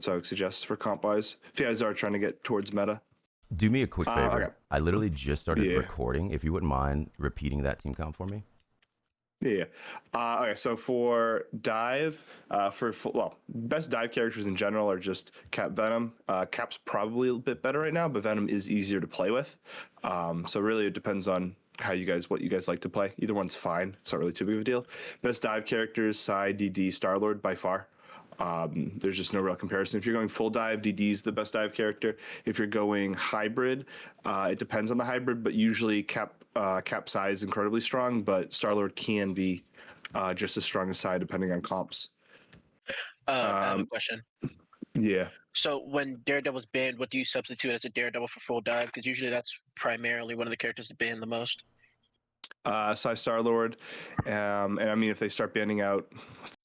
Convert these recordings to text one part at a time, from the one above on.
That's what I would suggest for comp wise. If you guys are trying to get towards meta. Do me a quick favor. Okay. I literally just started Yeah. recording. If you wouldn't mind repeating that team count for me. Yeah. Okay. So for dive, best dive characters in general are just Cap Venom. Cap's probably a bit better right now, but Venom is easier to play with. So really, it depends on what you guys like to play. Either one's fine. It's not really too big of a deal. Best dive characters: Psy, DD, Star-Lord by far. There's just no real comparison. If you're going full dive, DD is the best dive character. If you're going hybrid, it depends on the hybrid, but usually Cap Psy is incredibly strong, but Star-Lord can be just as strong as Psy depending on comps. I have a question. Yeah. So when Daredevil was banned, what do you substitute as a Daredevil for full dive? Because usually that's primarily one of the characters that ban the most. Psy Star-Lord. And I mean, if they start banning out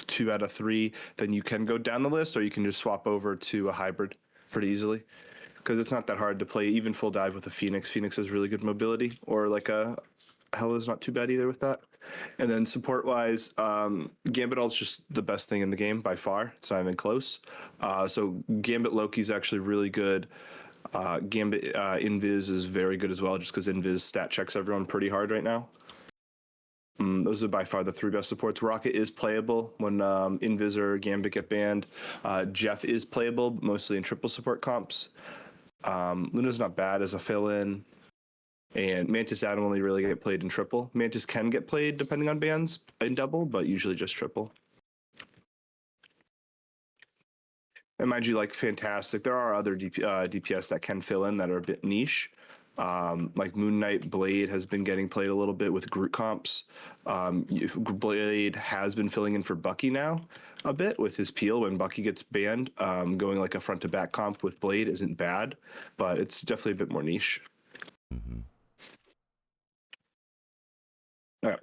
2 out of 3, then you can go down the list, or you can just swap over to a hybrid pretty easily. Because it's not that hard to play even full dive with a Phoenix. Phoenix has really good mobility, or like a Hela's not too bad either with that. And then support-wise, Gambit Ult's just the best thing in the game by far. It's not even close. So Gambit Loki's actually really good. Gambit Invis is very good as well, just because Invis stat checks everyone pretty hard right now. Those are by far the 3 best supports. Rocket is playable when Invis or Gambit get banned. Jeff is playable, mostly in triple support comps. Luna's not bad as a fill-in. And Mantis Adam only really get played in triple. Mantis can get played depending on bans in double, but usually just triple. And mind you, like Fantastic, there are other DPS that can fill in that are a bit niche. Like Moon Knight Blade has been getting played a little bit with Groot comps. Blade has been filling in for Bucky now a bit with his peel when Bucky gets banned. Going like a front to back comp with Blade isn't bad, but it's definitely a bit more niche. Mm-hmm. All right.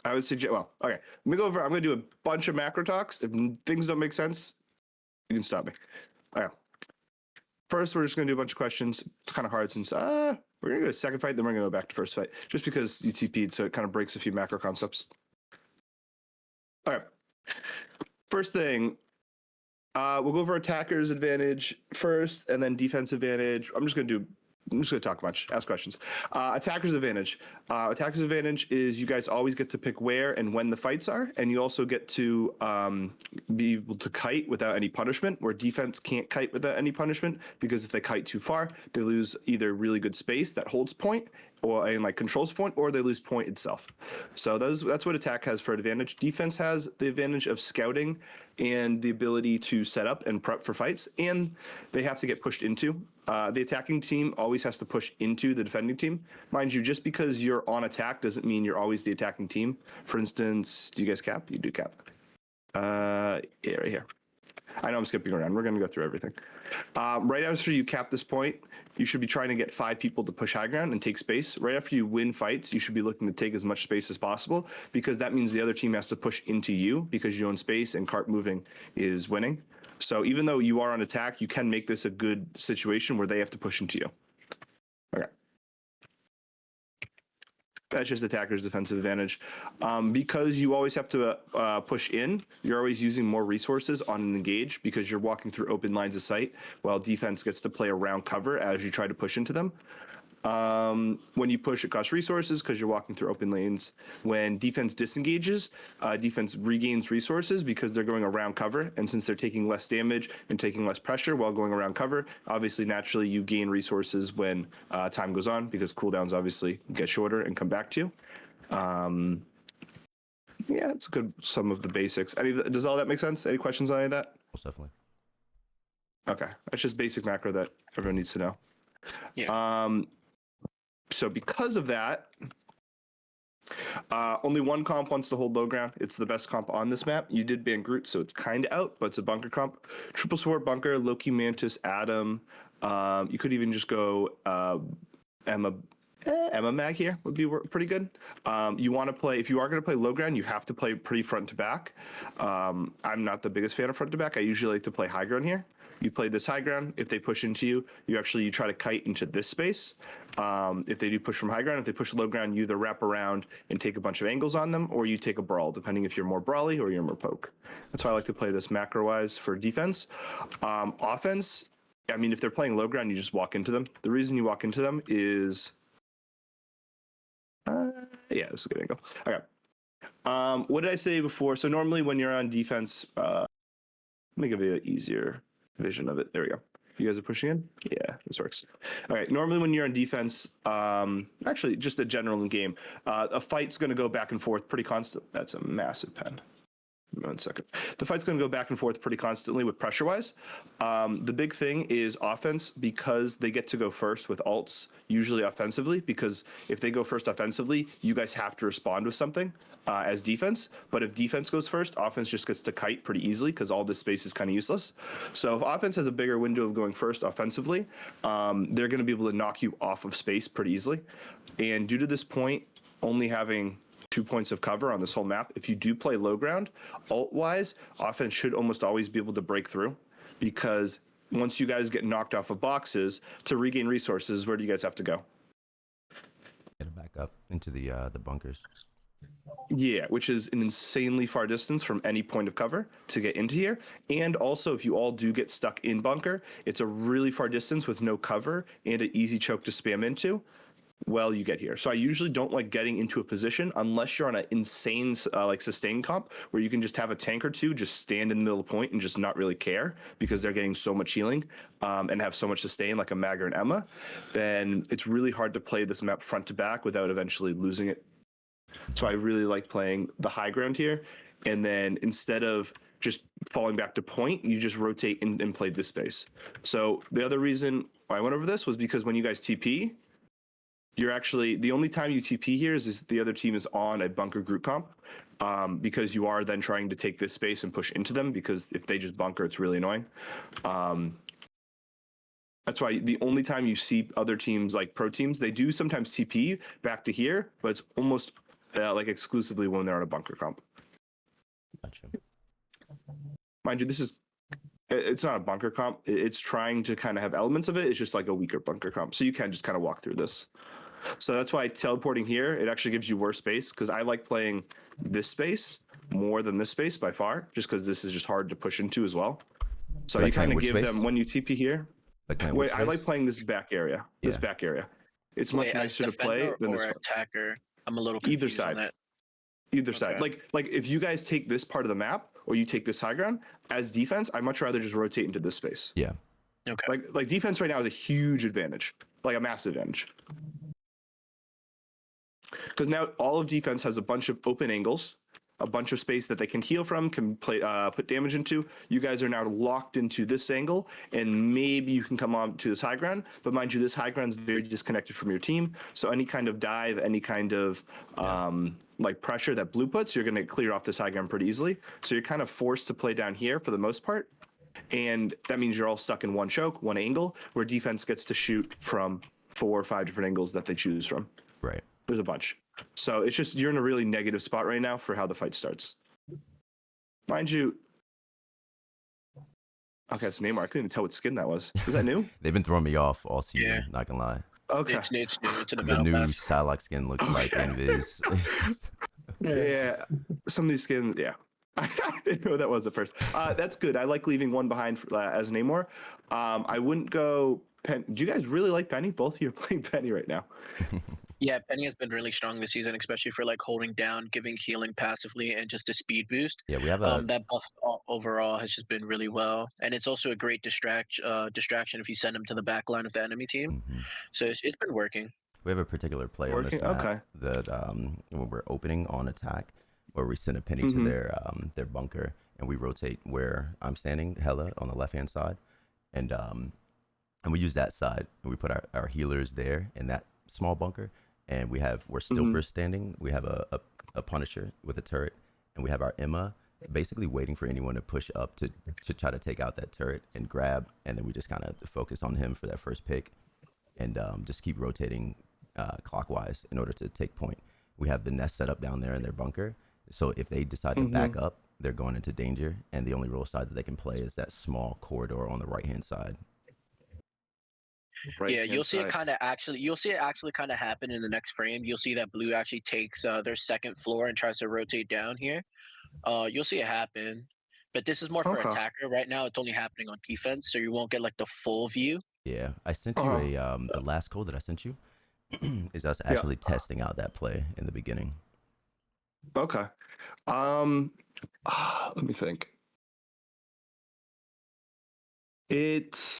I would suggest, I'm going to do a bunch of macro talks. If things don't make sense, you can stop me. All right. First, we're just going to do a bunch of questions. It's kind of hard since we're going to go to second fight, then we're going to go back to first fight, just because you TP'd, so it kind of breaks a few macro concepts. All right. First thing, we'll go over attackers advantage first, and then defense advantage. I'm just going to talk much, ask questions. Attacker's advantage. Attacker's advantage is you guys always get to pick where and when the fights are, and you also get to be able to kite without any punishment, where defense can't kite without any punishment, because if they kite too far, they lose either really good space that holds point, or like controls point, or they lose point itself. So that's what attack has for advantage. Defense has the advantage of scouting and the ability to set up and prep for fights, and they have to get pushed into. The attacking team always has to push into the defending team. Mind you, just because you're on attack doesn't mean you're always the attacking team. For instance, do you guys cap? You do cap. Yeah, right here. I know I'm skipping around. We're going to go through everything. Right after you cap this point, you should be trying to get 5 people to push high ground and take space. Right after you win fights, you should be looking to take as much space as possible, because that means the other team has to push into you because you own space and cart moving is winning. So even though you are on attack, you can make this a good situation where they have to push into you. Okay. That's just attacker's defensive advantage. Because you always have to push in, you're always using more resources on an engage because you're walking through open lines of sight, while defense gets to play around cover as you try to push into them. When you push, it costs resources because you're walking through open lanes. When defense disengages, defense regains resources because they're going around cover, and since they're taking less damage and taking less pressure while going around cover, obviously naturally you gain resources when time goes on, because cooldowns obviously get shorter and come back to you. Yeah, it's good. Some of the basics. Does all that make sense? Any questions on any of that? Most definitely. Okay, that's just basic macro that everyone needs to know. Yeah. So because of that, only one comp wants to hold low ground. It's the best comp on this map. You did ban Groot, so it's kind of out, but it's a bunker comp. Triple support bunker, Loki, Mantis, Adam. You could even just go Emma Mag here would be pretty good. You want to play, if you are going to play low ground, you have to play pretty front to back. I'm not the biggest fan of front to back. I usually like to play high ground here. you play this high ground. If they push into you, you try to kite into this space. If they do push from high ground, if they push low ground, you either wrap around and take a bunch of angles on them, or you take a brawl, depending if you're more brawly or you're more poke. That's why I like to play this macro-wise for defense. Offense, I mean, if they're playing low ground, you just walk into them. The reason you walk into them is... yeah, this is a good angle. Okay. What did I say before? So normally when you're on defense... let me give you an easier vision of it. There we go. You guys are pushing in? Yeah, this works. All right. Normally when you're on defense, actually just a general in game, a fight's going to go back and forth pretty constant. That's a massive pen. 1 second. The fight's going to go back and forth pretty constantly with pressure-wise. The big thing is offense, because they get to go first with ults, usually offensively, because if they go first offensively, you guys have to respond with something as defense. But if defense goes first, offense just gets to kite pretty easily because all this space is kind of useless. So if offense has a bigger window of going first offensively, they're going to be able to knock you off of space pretty easily. And due to this point, only having 2 points of cover on this whole map, if you do play low ground, ult-wise, offense should almost always be able to break through, because once you guys get knocked off of boxes, to regain resources, where do you guys have to go? Get it back up into the bunkers. Yeah, which is an insanely far distance from any point of cover to get into here. And also, if you all do get stuck in bunker, it's a really far distance with no cover and an easy choke to spam into. Well, you get here. So I usually don't like getting into a position unless you're on an insane like sustain comp where you can just have a tank or two just stand in the middle of the point and just not really care because they're getting so much healing and have so much sustain like a Magger and Emma. Then it's really hard to play this map front to back without eventually losing it. So I really like playing the high ground here. And then instead of just falling back to point, you just rotate and play this space. So the other reason why I went over this was because when you guys TP, you're actually, the only time you TP here is the other team is on a bunker group comp, because you are then trying to take this space and push into them, because if they just bunker, it's really annoying. That's why the only time you see other teams, like pro teams, they do sometimes TP back to here, but it's almost like exclusively when they're on a bunker comp. Gotcha. Mind you, it's not a bunker comp. It's trying to kind of have elements of it. It's just like a weaker bunker comp. So you can just kind of walk through this. So that's why teleporting here, it actually gives you worse space, because I like playing this space more than this space by far, just because this is just hard to push into as well. So Like you kind of which give space? them, when you TP here, Wait, I like playing this back area. This Yeah. back area. It's much Wait, as nicer to play defender than or this one. attacker? I'm a little Either confused on side. that. Either side. Okay. Like if you guys take this part of the map or you take this high ground, as defense, I'd much rather just rotate into this space. Yeah. Okay. Like defense right now is a huge advantage, like a massive advantage. Because now all of defense has a bunch of open angles, a bunch of space that they can heal from, can play, put damage into. You guys are now locked into this angle, and maybe you can come on to this high ground. But mind you, this high ground is very disconnected from your team. So any kind of dive, any kind of like pressure that blue puts, you're going to clear off this high ground pretty easily. So you're kind of forced to play down here for the most part. And that means you're all stuck in one choke, one angle, where defense gets to shoot from 4 or 5 different angles that they choose from. Right. There's a bunch. So it's just, you're in a really negative spot right now for how the fight starts. Mind you, okay, it's Neymar. I couldn't even tell what skin that was. Is that new? They've been throwing me off all season, Yeah. not gonna lie. Okay. It's new. It's in the The battle new pass. Psylocke skin looks like Okay. Invis. Yeah. Some of these skins, yeah. I didn't know what that was at first. That's good. I like leaving one behind as Namor. I wouldn't go Pen. Do you guys really like Penny? Both of you are playing Penny right now. Yeah, Penny has been really strong this season, especially for like holding down, giving healing passively, and just a speed boost. Yeah, we have a That buff overall has just been really well, and it's also a great distraction if you send him to the back line of the enemy team. mhm. So it's been working. We have a particular play on this Working? map Okay. that when we're opening on attack, where we send a penny to their bunker and we rotate where I'm standing, Hella, on the left hand side, and we use that side and we put our healers there in that small bunker, and we're still first standing. We have a Punisher with a turret, and we have our Emma basically waiting for anyone to push up to try to take out that turret and grab, and then we just kind of focus on him for that first pick, and just keep rotating clockwise in order to take point. We have the nest set up down there in their bunker, so if they decide to back up they're going into danger, and the only real side that they can play is that small corridor on the right hand side. Right. Yeah, you'll see it actually kind of happen in the next frame. You'll see that blue actually takes their second floor and tries to rotate down here. You'll see it happen, but this is more for Okay. attacker. Right now, it's only happening on defense, so you won't get like the full view. Yeah, I sent you Uh-huh. the last code that I sent you is us Yeah. actually testing out that play in the beginning. Okay. Let me think. It's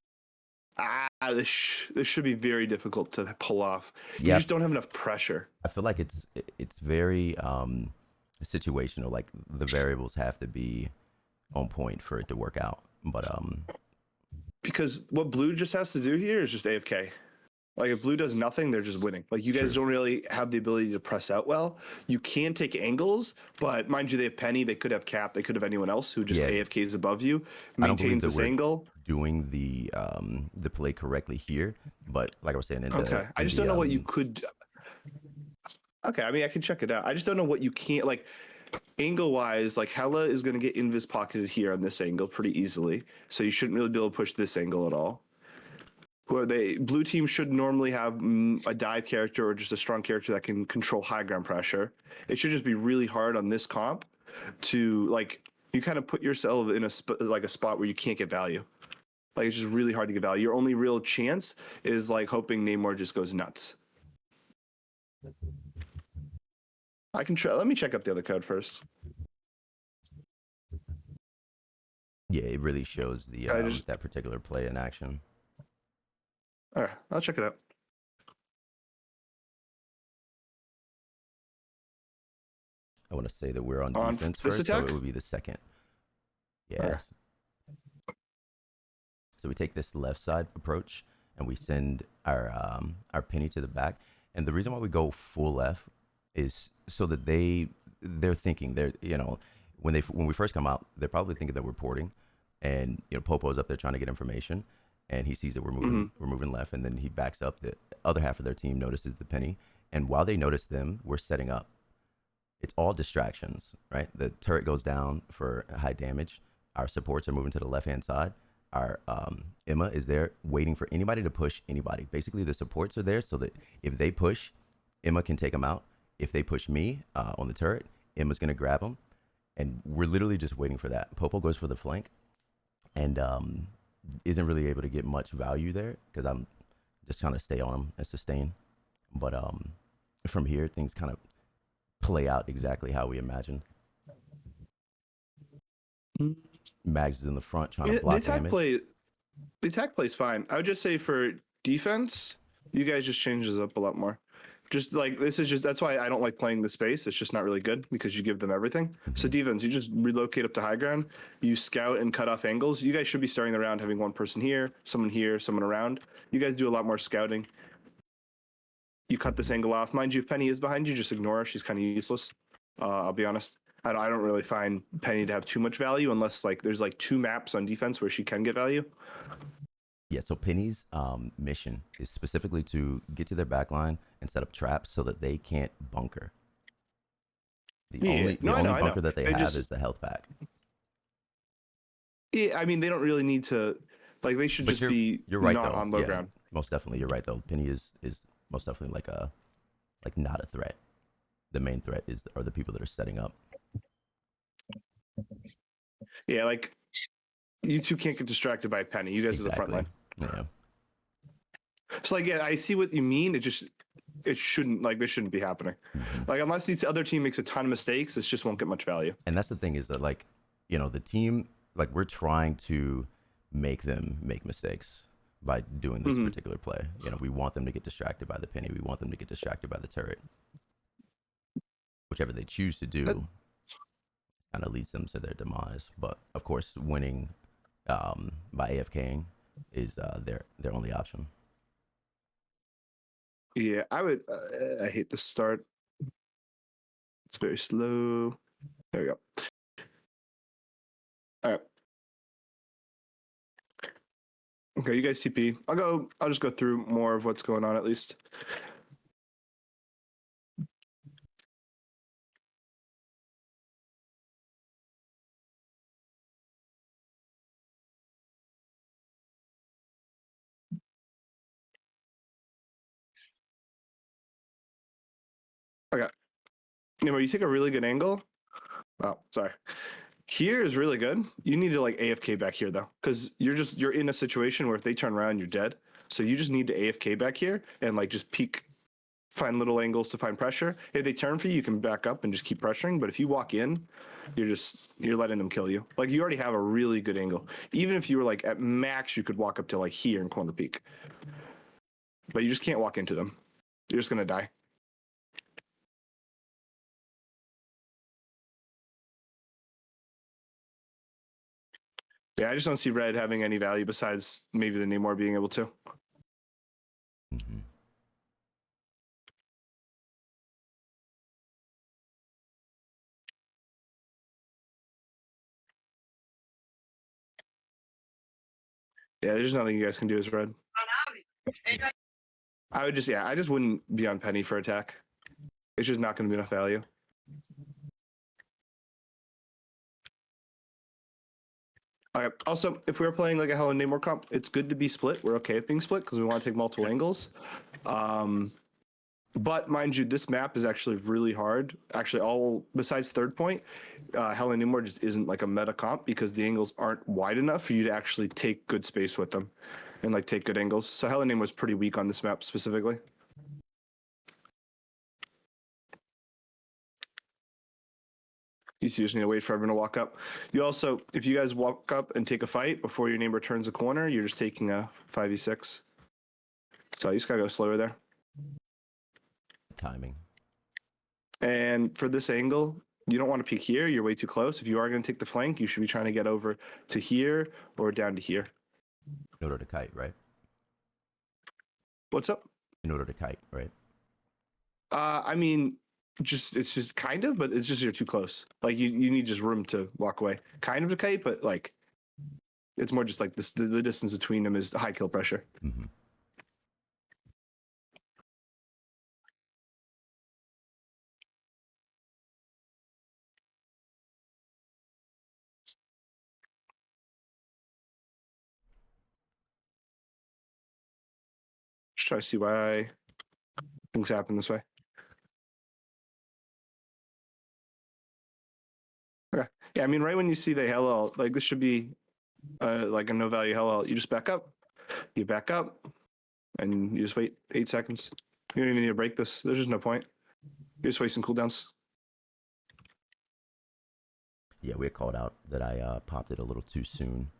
this should be very difficult to pull off. You Yeah, just don't have enough pressure. I feel like it's very situational. Like the variables have to be on point for it to work out. But Because what blue just has to do here is just AFK. Like if blue does nothing, they're just winning. Like you guys True. don't really have the ability to press out well. You can take angles, but mind you, they have Penny. They could have Cap. They could have anyone else who just Yeah. AFKs above you, I don't believe maintains that this we're angle. doing the play correctly here. But like I was saying, in Okay, I just don't know what you could. Okay, I mean I can check it out. I just don't know what you can't like. Angle wise, like Hella is going to get invis pocketed here on this angle pretty easily, so you shouldn't really be able to push this angle at all. Where blue team should normally have a dive character or just a strong character that can control high ground pressure. It should just be really hard on this comp to like you kind of put yourself in a spot where you can't get value. Like it's just really hard to get value. Your only real chance is like hoping Namor just goes nuts. I can try. Let me check up the other code first. Yeah, it really shows the just- that particular play in action. All right, I'll check it out. I want to say that we're on On defense this first, so attack? it would be the second. Yeah. Okay. So we take this left side approach and we send our penny to the back. And the reason why we go full left is so that they're thinking when we first come out, they're probably thinking that we're porting, and Popo's up there trying to get information, and he sees that we're moving left, and then he backs up. The other half of their team notices the penny, and while they notice them, we're setting up. It's all distractions, right? The turret goes down for high damage. Our supports are moving to the left-hand side. Our Emma is there waiting for anybody to push anybody. Basically, the supports are there so that if they push, Emma can take them out. If they push me on the turret, Emma's going to grab them. And we're literally just waiting for that. Popo goes for the flank and isn't really able to get much value there because I'm just trying to stay on him and sustain. But from here, things kind of play out exactly how we imagined. Mags is in the front trying to block damage. The attack play is fine. I would just say for defense, you guys just change this up a lot more. Just like that's why I don't like playing the space. It's just not really good because you give them everything. So defense, you just relocate up to high ground. You scout and cut off angles. You guys should be starting the round having one person here, someone around. You guys do a lot more scouting. You cut this angle off. Mind you, if Penny is behind you, just ignore her. She's kind of useless. I'll be honest. I don't really find Penny to have too much value unless like there's like 2 maps on defense where she can get value. Yeah, so Penny's mission is specifically to get to their back line and set up traps so that they can't bunker. The only bunker that they have is the health pack. Yeah, I mean they don't really need to. Like they should just be you're right, not though. on low Yeah, ground. Most definitely, you're right though. Penny is most definitely like not a threat. The main threat are the people that are setting up. Yeah, like you two can't get distracted by Penny. You guys are the front line. Yeah. So like, yeah, I see what you mean. It shouldn't like this shouldn't be happening. Like unless the other team makes a ton of mistakes, this just won't get much value. And that's the thing is that like, the team, like we're trying to make them make mistakes by doing this particular play. We want them to get distracted by the penny. We want them to get distracted by the turret. Whichever they choose to do kind of leads them to their demise. But of course, winning by AFKing is their only option. Yeah, I would. I hate the start. It's very slow. There we go. All right. Okay, you guys TP. I'll just go through more of what's going on at least. Okay. You know, you take a really good angle. Oh, sorry. Here is really good. You need to like AFK back here though, because you're in a situation where if they turn around, you're dead. So you just need to AFK back here and like just peek, find little angles to find pressure. If they turn for you, you can back up and just keep pressuring. But if you walk in, you're letting them kill you. Like you already have a really good angle. Even if you were like at max, you could walk up to like here and corner peak. But you just can't walk into them. You're just gonna die. Yeah, I just don't see red having any value besides maybe the Namor being able to. Hmm. Yeah, there's nothing you guys can do as red. I just wouldn't be on Penny for attack. It's just not going to be enough value. Okay. Also, if we were playing like a Hell and Namor comp, it's good to be split. We're okay with being split because we want to take multiple angles. But mind you, this map is actually really hard. Actually, all besides third point, Hell and Namor just isn't like a meta comp because the angles aren't wide enough for you to actually take good space with them and like take good angles. So Hell and Namor was pretty weak on this map specifically. You just need to wait for everyone to walk up. You also, if you guys walk up and take a fight before your neighbor turns a corner, you're just taking a 5v6. So you just gotta go slower there. Timing. And for this angle, you don't want to peek here. You're way too close. If you are going to take the flank, you should be trying to get over to here or down to here. In order to kite, right? What's up? In order to kite, right? I mean, it's just kind of, but it's just you're too close. Like you need just room to walk away. Kind of to kite, but like it's more just like this. The distance between them is the high kill pressure. Mm-hmm. Just try to see why things happen this way. Okay. Yeah, I mean, right when you see the hell, like this should be like a no value hell, you just back up. You back up, and you just wait 8 seconds. You don't even need to break this. There's just no point. You're just wasting cooldowns. Yeah, we had called out that I popped it a little too soon.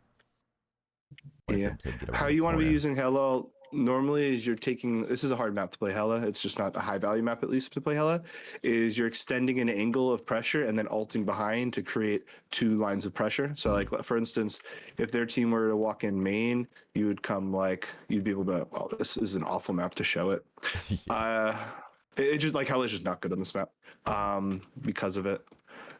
Wanted Yeah. them to get around How the you want to be corner. using Hela normally is you're taking, this is a hard map to play Hela. It's just not a high value map, at least to play Hela, is you're extending an angle of pressure and then alting behind to create 2 lines of pressure. So like, for instance, if their team were to walk in main, you would come like, you'd be able to, well, this is an awful map to show it. It just like Hela's just not good on this map because of it.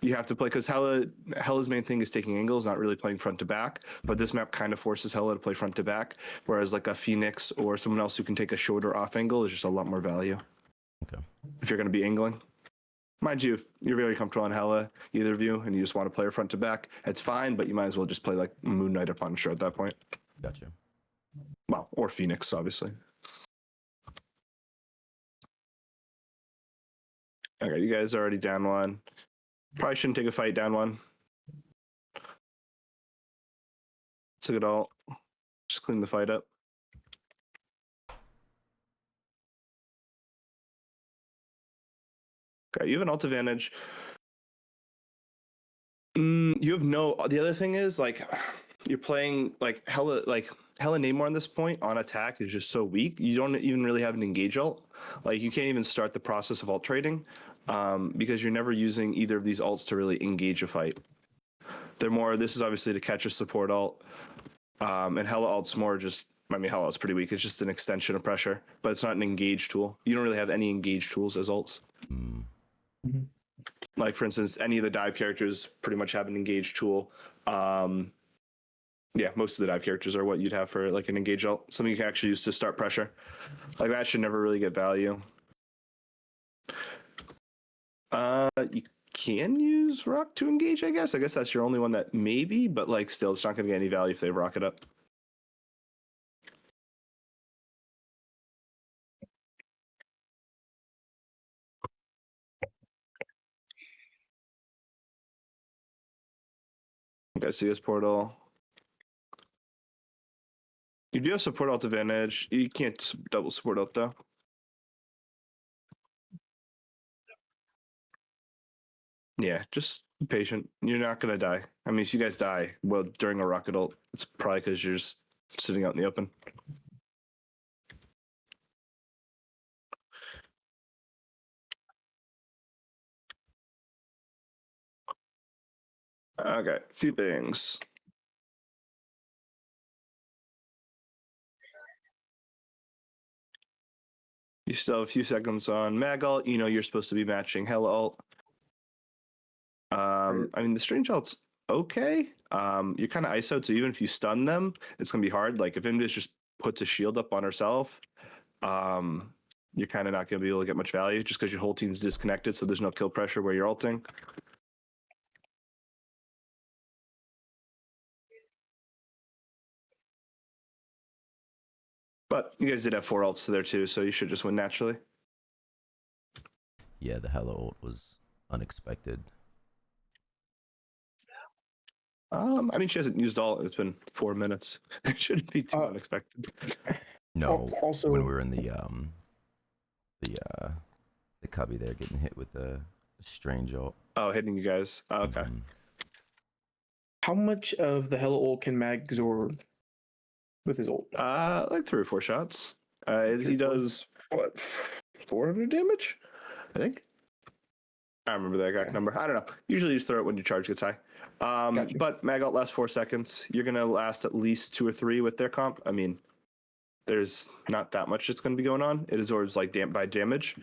You have to play because Hela's main thing is taking angles, not really playing front to back. But this map kind of forces Hela to play front to back, whereas like a Phoenix or someone else who can take a shorter off angle is just a lot more value. Okay. If you're going to be angling, mind you, if you're very comfortable on Hela, either of you, and you just want to play her front to back, it's fine. But you might as well just play like Moon Knight or Punisher at that point. Gotcha. Well, or Phoenix, obviously. Okay, you guys are already down 1. Probably shouldn't take a fight down 1. Took it all. Just clean the fight up. Okay, you have an alt advantage. You have no. The other thing is like you're playing like Hela Namor on this point on attack is just so weak. You don't even really have an engage alt. Like you can't even start the process of alt trading because you're never using either of these alts to really engage a fight. They're more. This is obviously to catch a support alt, and Hela alt's more just. I mean, Hela alt's pretty weak. It's just an extension of pressure, but it's not an engage tool. You don't really have any engage tools as alts. Mm. Like for instance, any of the dive characters pretty much have an engage tool. Yeah, most of the dive characters are what you'd have for like an engage alt, something you can actually use to start pressure. Like that should never really get value. You can use rock to engage, I guess. I guess that's your only one that maybe, but like still, it's not going to get any value if they rock it up. Okay, so you guys portal. You do have support alt advantage. You can't double support alt though. Yeah, just be patient. You're not gonna die. I mean, if you guys die, well, during a rocket ult, it's probably because you're just sitting out in the open. Okay, few things. You still have a few seconds on mag ult. You know you're supposed to be matching Hella ult. I mean, the strange ult's okay. You're kind of ISO'd, so even if you stun them, it's gonna be hard. Like if Invis just puts a shield up on herself, you're kind of not gonna be able to get much value just because your whole team's disconnected, so there's no kill pressure where you're ulting. But you guys did have 4 ults there too, so you should just win naturally. Yeah, the Hella ult was unexpected. I mean, she hasn't used all. It's been 4 minutes. It shouldn't be too unexpected. No, Also, when we were in the cubby there, getting hit with the strange ult. Oh, hitting you guys. Oh, okay. Mhm. how much of the Hella ult can Mag absorb with his ult? Like 3 or 4 shots. He does what, 400 damage? I think. I remember the exact number. I don't know. Usually, you just throw it when your charge gets high. Gotcha. But mag ult lasts 4 seconds. You're gonna last at least 2 or 3 with their comp. I mean, there's not that much that's gonna be going on. It absorbs like by damage.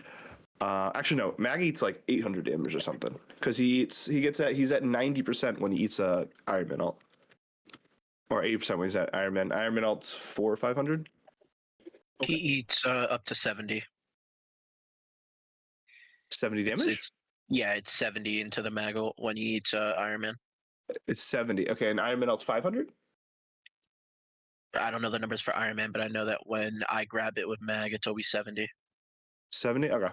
Actually, no. Mag eats like 800 damage or something because he's at 90% when he eats a Iron Man ult, or 80% when he's at Iron Man. Iron Man ult's 400 or 500. He eats up to 70. 70 damage. It's 70 into the Maggle when he eats Iron Man. It's 70. Okay, and Iron Man ult's 500. I don't know the numbers for Iron Man, but I know that when I grab it with Mag, it's always 70. 70. Okay.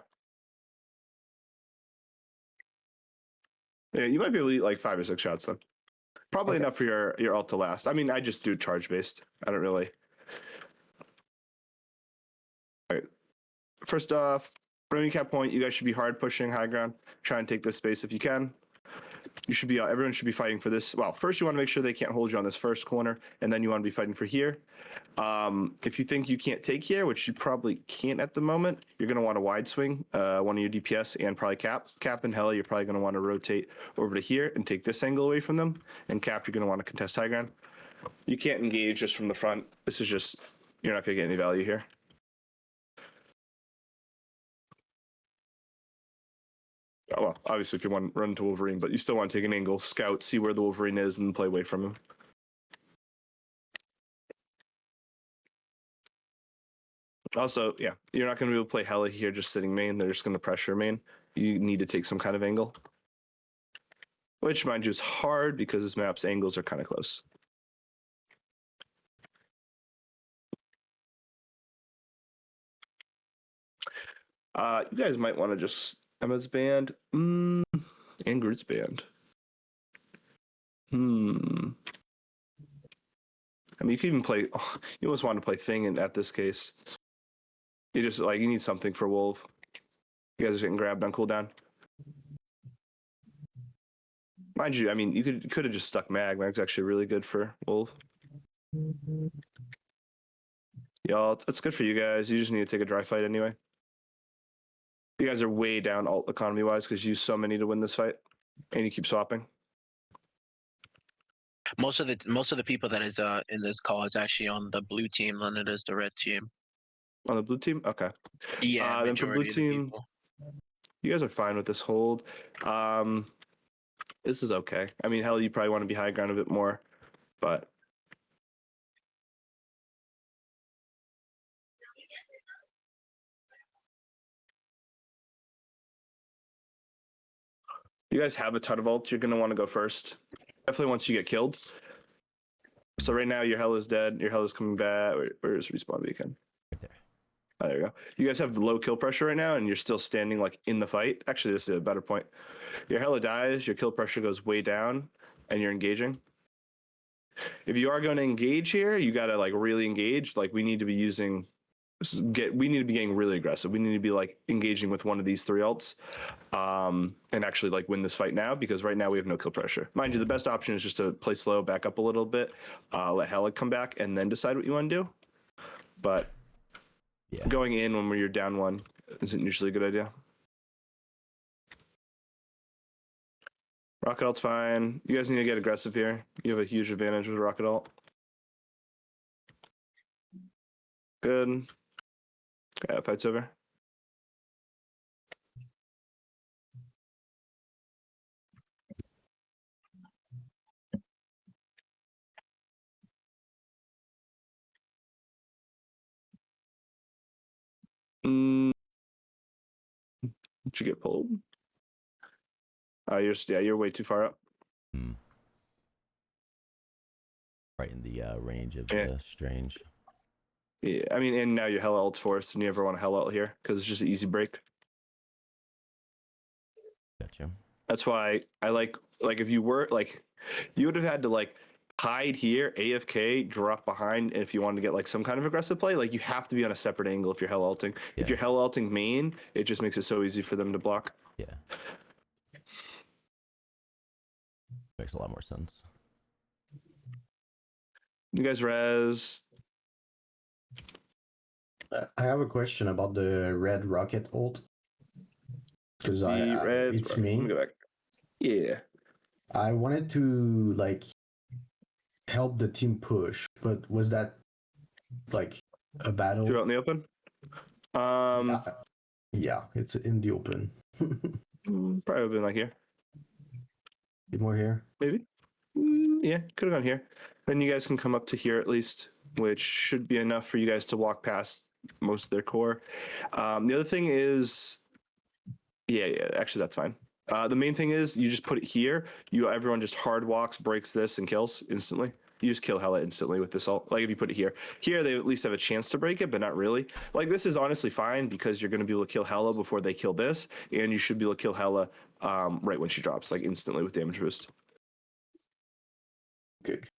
Yeah, you might be able to eat like 5 or 6 shots then. Probably enough for your ult to last. I mean, I just do charge based. I don't really. All right. First off, for recap point, you guys should be hard pushing high ground. Try and take this space if you can. You should be. Everyone should be fighting for this. Well, first you want to make sure they can't hold you on this first corner, and then you want to be fighting for here. If you think you can't take here, which you probably can't at the moment, you're going to want to wide swing one of your DPS and probably Cap and Hella. You're probably going to want to rotate over to here and take this angle away from them. And Cap, you're going to want to contest high ground. You can't engage just from the front. This is just, you're not going to get any value here. Oh, well, obviously if you want to run to Wolverine, but you still want to take an angle, scout, see where the Wolverine is, and play away from him. Also, yeah, you're not going to be able to play Hella here just sitting main. They're just going to pressure main. You need to take some kind of angle. Which, mind you, is hard because this map's angles are kind of close. You guys might want to just Emma's band and Groot's band. I mean, you can even play. Oh, you almost want to play Thing at this case. You just like you need something for Wolf. You guys are getting grabbed on cooldown. Mind you, I mean, you could have just stuck Mag. Mag's actually really good for Wolf. Y'all, it's good for you guys. You just need to take a dry fight anyway. You guys are way down alt economy wise because you use so many to win this fight, and you keep swapping. Most of the people that is in this call is actually on the blue team than it is the red team. On the blue team, okay. Yeah, then for blue majority of the team, people. you guys are fine with this hold. This is okay. I mean, hell, you probably want to be high ground a bit more, but you guys have a ton of ults. You're going to want to go first. Definitely once you get killed. So right now, your hell is dead. Your hell is coming back. Where's respawn beacon? Right there. Oh, there you go. You guys have low kill pressure right now, and you're still standing like in the fight. Actually, this is a better point. Your hella dies. Your kill pressure goes way down, and you're engaging. if you are going to engage here, you got to like really engage. Like we need to be using we need to be getting really aggressive. We need to be like engaging with one of these 3 alts, and actually like win this fight now, because right now we have no kill pressure. Mind you, the best option is just to play slow, back up a little bit, let Hella come back, and then decide what you want to do. But Yeah. going in when you're down 1 isn't usually a good idea. Rocket alt's fine. You guys need to get aggressive here. You have a huge advantage with rocket alt. Good. Yeah, fight's over. Did you get pulled? You're way too far up. Right in the range of Yeah. the strange. Yeah, I mean, and now you're hella alt's forced, and you ever want to hella alt here because it's just an easy break. Gotcha. That's why I like if you were like, you would have had to like hide here, AFK, drop behind, and if you wanted to get like some kind of aggressive play, like you have to be on a separate angle if you're hella alting. Yeah. If you're hella alting main, it just makes it so easy for them to block. Yeah. Makes a lot more sense. You guys res. I have a question about the red rocket ult. Because The reds, it's let me me. go back. Yeah. I wanted to like help the team push, but was that like a battle? You're out in the open. Yeah, it's in the open. Probably been like here. Get more here. Maybe. Yeah, could have gone here. Then you guys can come up to here at least, which should be enough for you guys to walk past most of their core. The other thing is, yeah, actually that's fine. The main thing is you just put it here. Everyone just hard walks, breaks this, and kills instantly. You just kill Hella instantly with this ult. Like if you put it here, they at least have a chance to break it, but not really. Like this is honestly fine because you're going to be able to kill Hella before they kill this, and you should be able to kill Hella right when she drops, like instantly with damage boost. Good.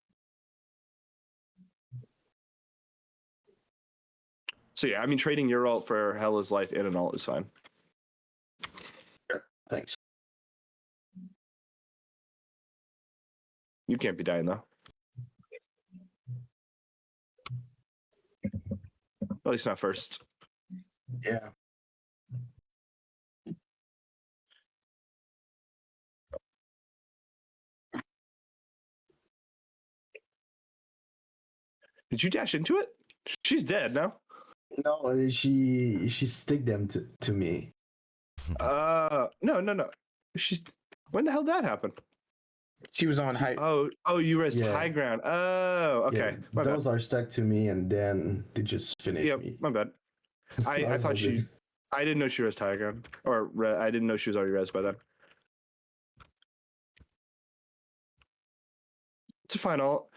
So yeah, I mean trading your ult for Hella's life in an ult is fine. Thanks. You can't be dying though. At least not first. Yeah. Did you dash into it? She's dead now. No, she stick them to me. No. She's when the hell did that happen? She was on high. Oh, you resed Yeah. high ground. Oh, okay. Yeah, My bad. those are stuck to me, and then they just finish Yep, me. my bad. I All thought she. good. I didn't know she resed high ground, or I didn't know she was already res by then. It's a fine ult.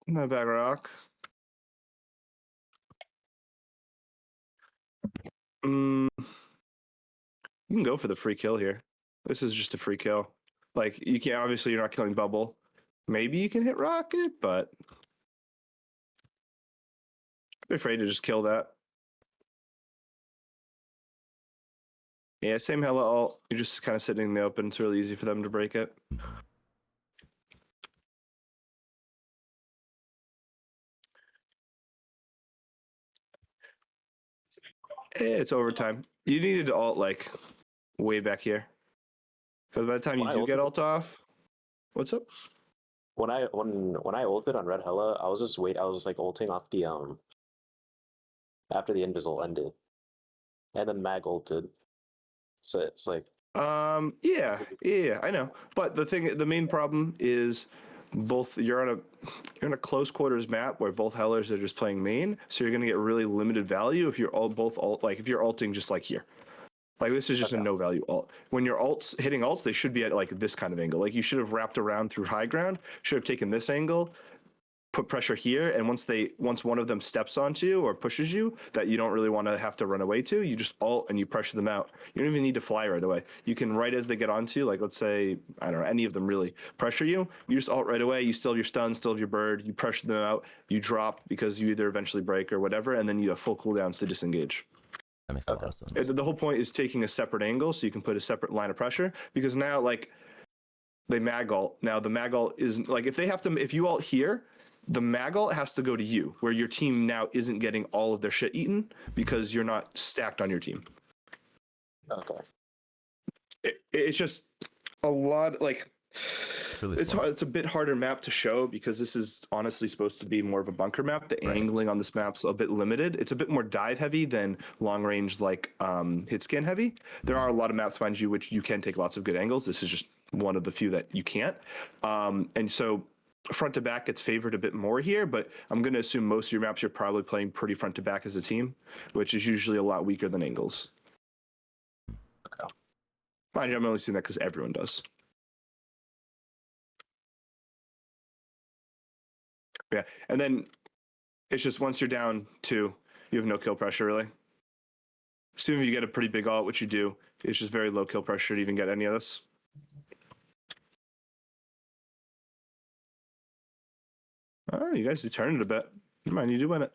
No bad rock. You can go for the free kill here. This is just a free kill. Like you can't. Obviously, you're not killing Bubble. Maybe you can hit Rocket, but I'd be afraid to just kill that. Yeah, same Hella ult. You're just kind of sitting in the open. It's really easy for them to break it. It's overtime. You needed to ult like way back here. Because by the time you do get ult off, what's up? When I ulted on Red Hella, I was just like ulting off the after the Invis ended. And then Mag ulted. So it's like Yeah, I know. But the main problem is both you're on a close quarters map where both Hellers are just playing main, so you're gonna get really limited value if you're if you're ulting just like here. Like this is just a no value ult. When you're hitting ults, they should be at like this kind of angle. Like you should have wrapped around through high ground, should have taken this angle, put pressure here, and once one of them steps onto you or pushes you that you don't really want to have to run away to, you just alt and you pressure them out. You don't even need to fly right away. You can, right as they get onto, like, let's say, I don't know, any of them really pressure you, you just alt right away. You still have your stun, still have your bird, you pressure them out, you drop because you either eventually break or whatever, and then you have full cooldowns to disengage. That makes a lot of sense. The whole point is taking a separate angle so you can put a separate line of pressure, because now, like, they mag ult. Now the mag ult isn't, like, if you alt here, the mag ult has to go to you, where your team now isn't getting all of their shit eaten because you're not stacked on your team. Okay. It's just a lot, like, really it's fun. hard, it's a bit harder map to show because this is honestly supposed to be more of a bunker map. The angling on this map's a bit limited. It's a bit more dive heavy than long range, like hit scan heavy. There are a lot of maps, mind you, which you can take lots of good angles. This is just one of the few that you can't. And so front to back gets favored a bit more here, but I'm going to assume most of your maps you're probably playing pretty front to back as a team, which is usually a lot weaker than angles. Okay. Mind you, I'm only seeing that because everyone does. Yeah, and then it's just once you're down 2, you have no kill pressure really. Assuming you get a pretty big ult, which you do, it's just very low kill pressure to even get any of this. Oh, you guys do turn it a bit. Never mind, you do win it.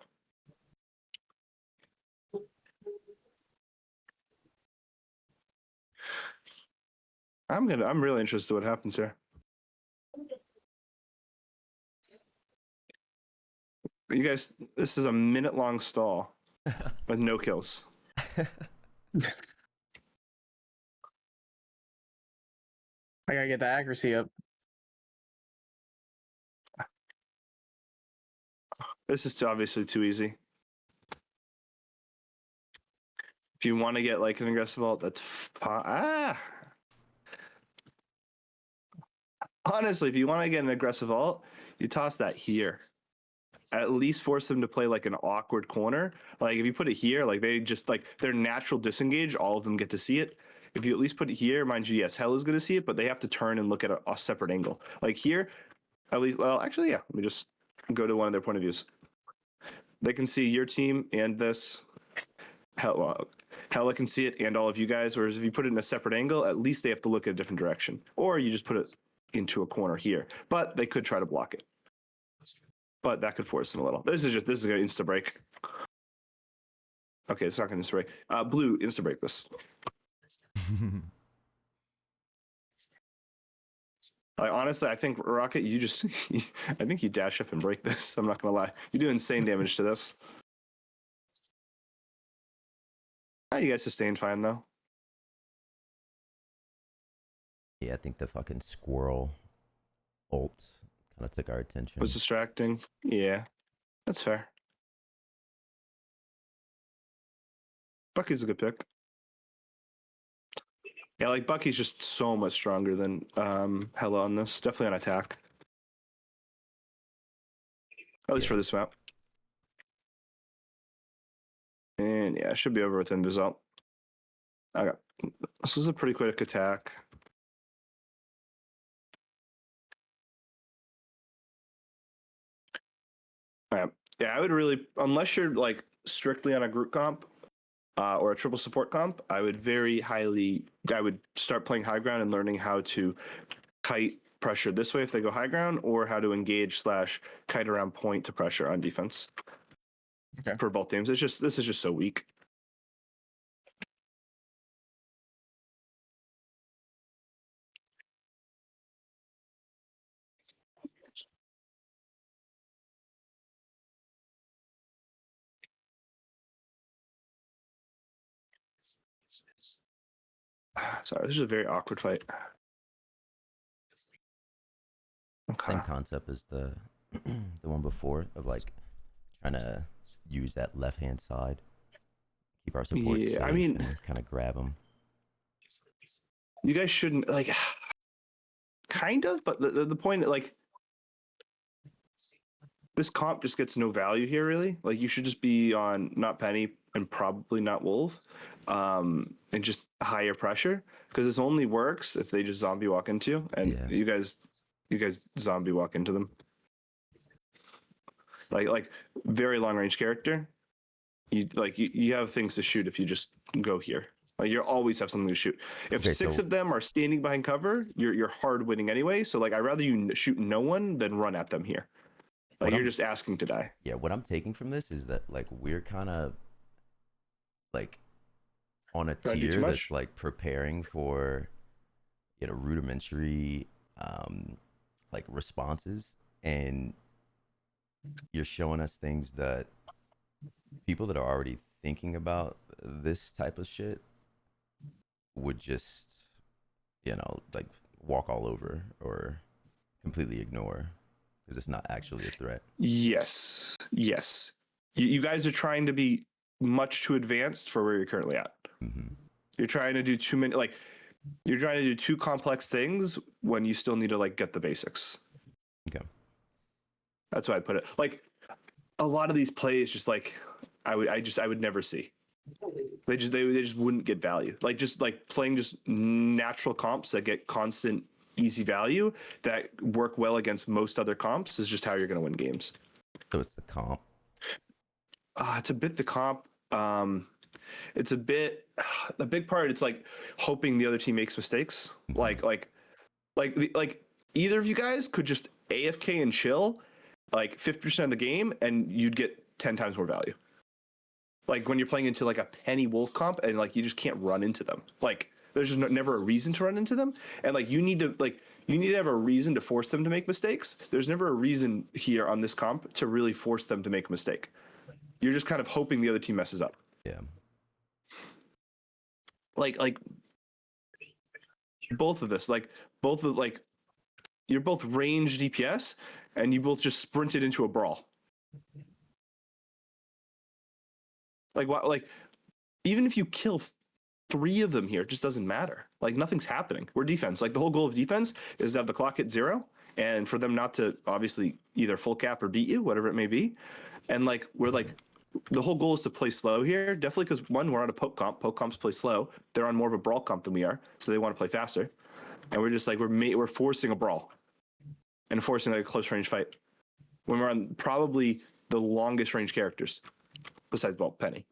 I'm really interested in what happens here. You guys, this is a minute-long stall with no kills. I gotta get the accuracy up. This is obviously too easy. If you want to get like an aggressive ult, that's fine. Honestly, if you want to get an aggressive ult, you toss that here. At least force them to play like an awkward corner. Like if you put it here, like they just like their natural disengage, all of them get to see it. If you at least put it here, mind you, yes, Hell is going to see it, but they have to turn and look at a separate angle. Like here, at least, well, actually, yeah, let me just go to one of their point of views. They can see your team and this. Hella can see it and all of you guys, whereas if you put it in a separate angle, at least they have to look at a different direction. Or you just put it into a corner here. But they could try to block it. But that could force them a little. This is going to insta break. Okay, it's not going to insta break. Blue, insta break this. Honestly, I think Rocket, you just, I think you dash up and break this. I'm not going to lie. You do insane damage to this. You guys sustained fine, though. Yeah, I think the fucking squirrel ult kind of took our attention. Was distracting. Yeah, that's fair. Bucky's a good pick. Yeah, like Bucky's just so much stronger than Hella on this. Definitely on attack. At least for this map. And yeah, it should be over with Invis. Okay. This was a pretty quick attack. Yeah, I would really, unless you're like strictly on a group comp or a triple support comp, I would start playing high ground and learning how to kite pressure this way if they go high ground, or how to engage / kite around point to pressure on defense. Okay. For both teams, this is just so weak. Sorry, this is a very awkward fight. Okay. Same concept as the the one before of like trying to use that left hand side, keep our support Yeah, safe, I mean, and kind of grab them. You guys shouldn't like, kind of, but the point, like, this comp just gets no value here, really. Like, you should just be on not Penny and probably not Wolf, and just higher pressure, because this only works if they just zombie walk into you, and Yeah. you guys zombie walk into them. like very long range character. You have things to shoot if you just go here. Like you always have something to shoot. If Okay, six so- of them are standing behind cover, you're hard winning anyway. So like I'd rather you shoot no one than run at them here. Like What you're I'm- just asking to die. Yeah, what I'm taking from this is that like we're kind of like on a Trying to do too tier much? that's like preparing for rudimentary like responses, and you're showing us things that people that are already thinking about this type of shit would just like walk all over or completely ignore because it's not actually a threat. Yes. You guys are trying to be much too advanced for where you're currently at. Hmm. You're trying to do too many you're trying to do too complex things when you still need to like get the basics. Okay. That's why I put it. Like a lot of these plays just like I would never see. They just wouldn't get value. Like just like playing just natural comps that get constant easy value that work well against most other comps is just how you're going to win games. So it's the comp. It's a bit the comp. It's a bit the big part. It's like hoping the other team makes mistakes. Mhm. Like either of you guys could just AFK and chill like 50% of the game, and you'd get 10 times more value. Like when you're playing into like a penny wolf comp, and like you just can't run into them. Like there's just never a reason to run into them, and like you need to have a reason to force them to make mistakes. There's never a reason here on this comp to really force them to make a mistake. You're just kind of hoping the other team messes up. Yeah. Like both of this, you're both range DPS, and you both just sprinted into a brawl. Like what? Like even if you kill 3 of them here, it just doesn't matter. Like nothing's happening. We're defense. Like the whole goal of defense is to have the clock hit 0, and for them not to obviously either full cap or beat you, whatever it may be. And like we're like the whole goal is to play slow here. Definitely because one, we're on a poke comp. Poke comps play slow. They're on more of a brawl comp than we are, so they want to play faster. And we're just like we're forcing a brawl and forcing like a close range fight when we're on probably the longest range characters besides Penny.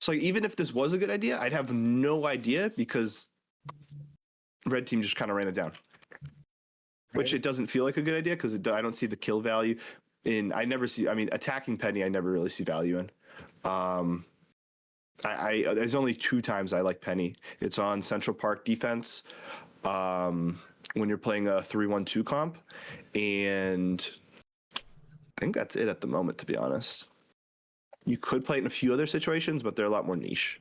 So like, even if this was a good idea, I'd have no idea because red team just kind of ran it down. Which it doesn't feel like a good idea because I don't see the kill value in. Attacking Penny, I never really see value in. There's only 2 times I like Penny. It's on Central Park defense when you're playing a 3-1-2 comp, and I think that's it at the moment, to be honest. You could play it in a few other situations, but they're a lot more niche.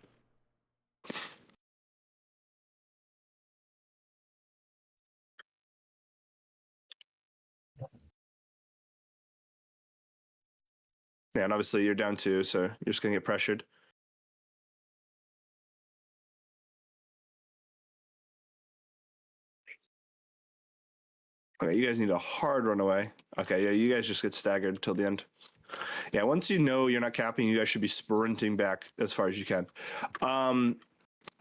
Yeah, and obviously you're down 2, so you're just gonna get pressured. Okay, you guys need a hard run away. Okay, yeah, you guys just get staggered until the end. Yeah, once you know you're not capping, you guys should be sprinting back as far as you can.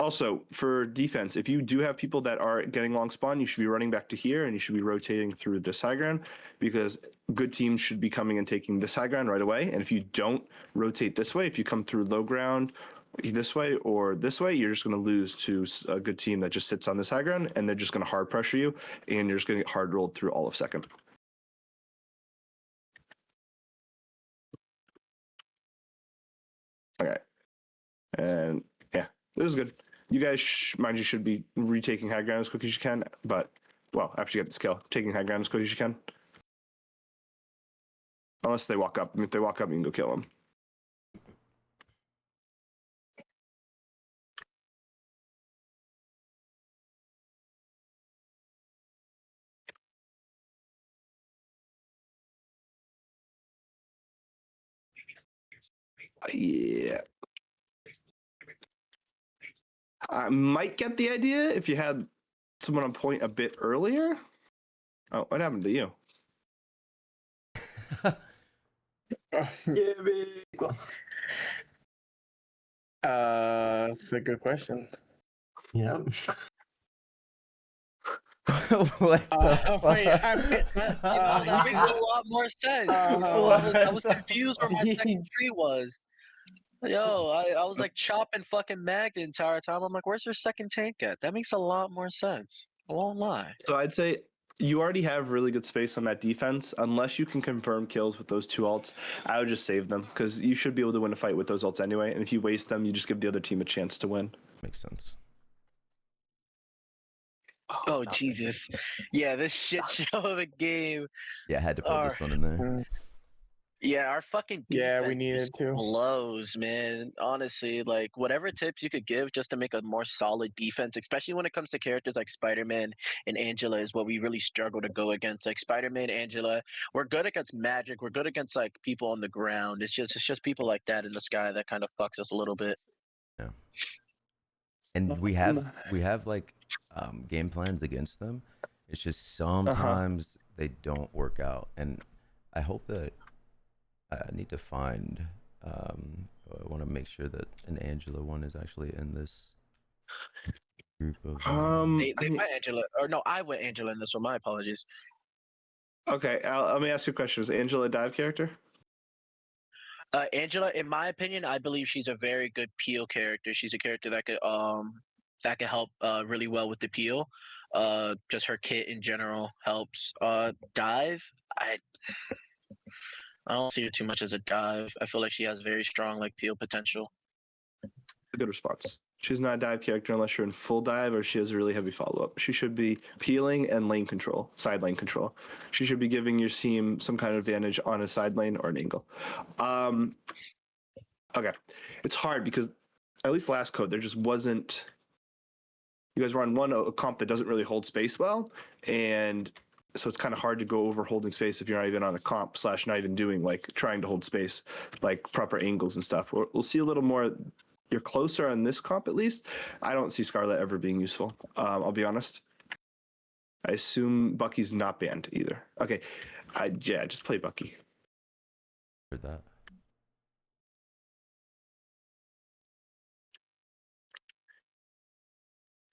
Also, for defense, if you do have people that are getting long spawn, you should be running back to here, and you should be rotating through this high ground, because good teams should be coming and taking this high ground right away. And if you don't rotate this way, if you come through low ground this way or this way, you're just going to lose to a good team that just sits on this high ground, and they're just going to hard pressure you, and you're just going to get hard rolled through all of second. Okay. And yeah, this is good. You guys, mind you, should be retaking high ground as quick as you can, but, well, after you get the skill, taking high ground as quick as you can. Unless they walk up. If they walk up, you can go kill them. Yeah. I might get the idea if you had someone on point a bit earlier. Oh, what happened to you? Yeah, big. That's a good question. Yeah. what the Wait, fuck? That makes a lot more sense. I was confused where my second tree was. Yo, I was like chopping fucking Mag the entire time. I'm like, where's your second tank at? That makes a lot more sense. I won't lie. So I'd say you already have really good space on that defense. Unless you can confirm kills with those two ults, I would just save them because you should be able to win a fight with those ults anyway. And if you waste them, you just give the other team a chance to win. Makes sense. Oh Jesus. Yeah, this shit show of a game. Yeah, I had to put this one in there. Yeah, our fucking Yeah, we defense needed just to. blows, man. Honestly, like whatever tips you could give just to make a more solid defense, especially when it comes to characters like Spider-Man and Angela, is what we really struggle to go against. Like Spider-Man, Angela, we're good against magic. We're good against like people on the ground. It's just people like that in the sky that kind of fucks us a little bit. Yeah. And we have like game plans against them. It's just sometimes they don't work out, and I hope that I need to find. I want to make sure that an Angela one is actually in this group of. They went Angela, or no, I went Angela in this one. My apologies. Okay, let me ask you a question. Is Angela a dive character? Angela, in my opinion, I believe she's a very good peel character. She's a character that could help really well with the peel. Just her kit in general helps. Dive, I don't see her too much as a dive. I feel like she has very strong like peel potential. A good response. She's not a dive character unless you're in full dive or she has a really heavy follow-up. She should be peeling and lane control, side lane control. She should be giving your team some kind of advantage on a side lane or an angle. Okay. It's hard because at least last code, there just wasn't... You guys were on a comp that doesn't really hold space well, and so it's kind of hard to go over holding space if you're not even on a comp / not even doing like trying to hold space, like proper angles and stuff. We'll see a little more. You're closer on this comp at least. I don't see Scarlet ever being useful. I'll be honest. I assume Bucky's not banned either. Okay, yeah, just play Bucky. For that.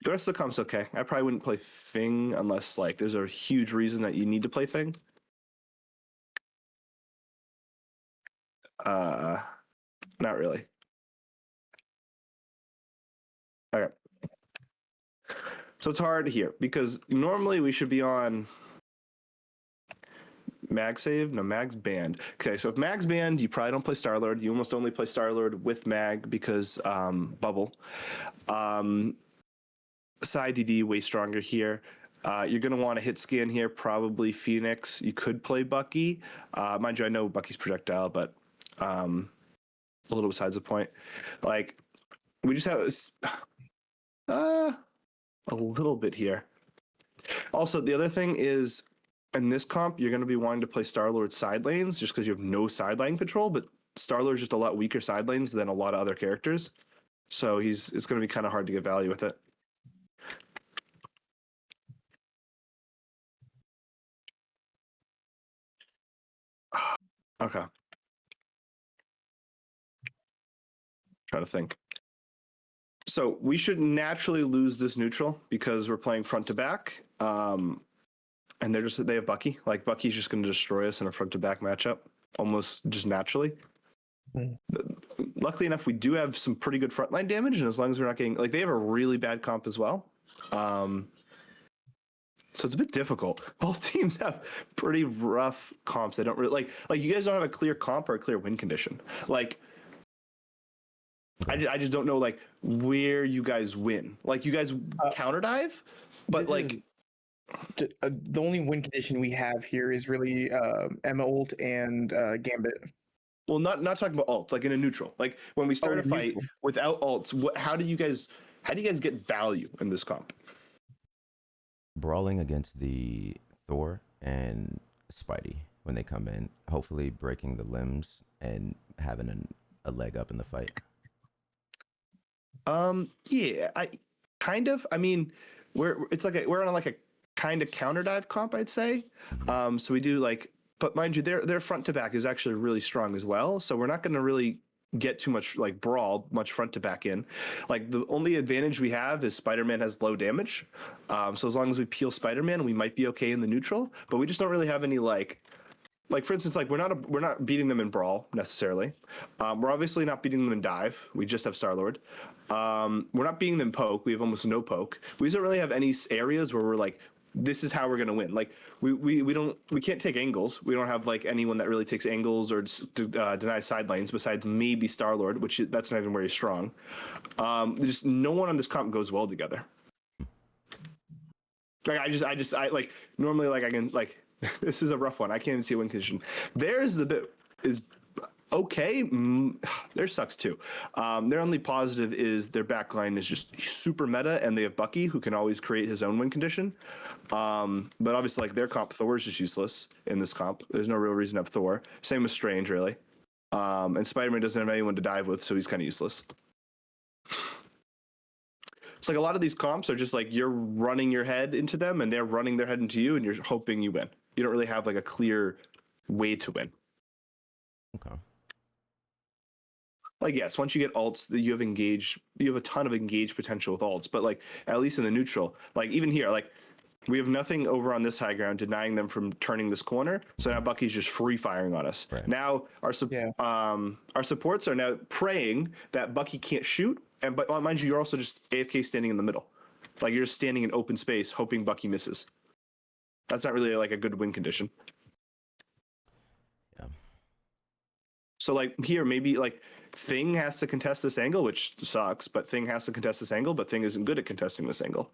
The rest of the comp's okay. I probably wouldn't play Thing unless like there's a huge reason that you need to play Thing. Not really. Okay. So it's hard here because normally we should be on Mag save. No, Mag's banned. Okay, so if Mag's banned, you probably don't play Star-Lord. You almost only play Star-Lord with Mag because Bubble. Side DD way stronger here. You're going to want to hit scan here, probably Phoenix. You could play Bucky. Mind you, I know Bucky's projectile, but a little besides the point. Like, we just have a little bit here. Also, the other thing is, in this comp, you're going to be wanting to play Star-Lord side lanes just because you have no sideline control, but Star-Lord's just a lot weaker side lanes than a lot of other characters. So it's going to be kind of hard to get value with it. Okay. Trying to think. So we should naturally lose this neutral because we're playing front to back. And they have Bucky. Like Bucky's just going to destroy us in a front to back matchup almost just naturally. Luckily enough, we do have some pretty good frontline damage, and as long as we're not getting like they have a really bad comp as well. So it's a bit difficult. Both teams have pretty rough comps. They don't really like you guys don't have a clear comp or a clear win condition. Like I just don't know like where you guys win. Like you guys counter dive, but like the only win condition we have here is really Emma ult and Gambit. well, not talking about ults. Like in a neutral. Like when we start a fight without ults, how do you guys get value in this comp? Brawling against the Thor and Spidey when they come in, hopefully breaking the limbs and having a leg up in the fight. Yeah, I mean, we're on like a kind of counter dive comp, I'd say. So we do like, but mind you, their front to back is actually really strong as well. So we're not going to really get too much like brawl, much front to back in. Like the only advantage we have is Spider-Man has low damage. So as long as we peel Spider-Man, we might be okay in the neutral, but we just don't really have any like for instance, like we're not beating them in brawl necessarily. We're obviously not beating them in dive. We just have Star-Lord. We're not beating them poke. We have almost no poke. We don't really have any areas where we're like, this is how we're gonna win. Like we can't take angles. We don't have like anyone that really takes angles or denies side lanes besides maybe Star-Lord, which that's not even very strong. There's no one on this comp goes well together. Like I like normally like I can like this is a rough one. I can't even see a win condition. Theirs the bit is okay. Theirs sucks too. Their only positive is their backline is just super meta, and they have Bucky who can always create his own win condition. But obviously, like their comp, Thor is just useless in this comp. There's no real reason to have Thor. Same with Strange, really. And Spider-Man doesn't have anyone to dive with, so he's kind of useless. It's like a lot of these comps are just like you're running your head into them, and they're running their head into you, and you're hoping you win. You don't really have like a clear way to win. Okay. Like yes, once you get alts, you have a ton of engaged potential with alts, but like at least in the neutral, like even here, like we have nothing over on this high ground denying them from turning this corner. So now Bucky's just free firing on us. Right. Now our supports are now praying that Bucky can't shoot, but mind you, you're also just AFK standing in the middle, like you're just standing in open space hoping Bucky misses. That's not really like a good win condition. Yeah. So like here, maybe like Thing has to contest this angle, which sucks, but Thing has to contest this angle, but Thing isn't good at contesting this angle.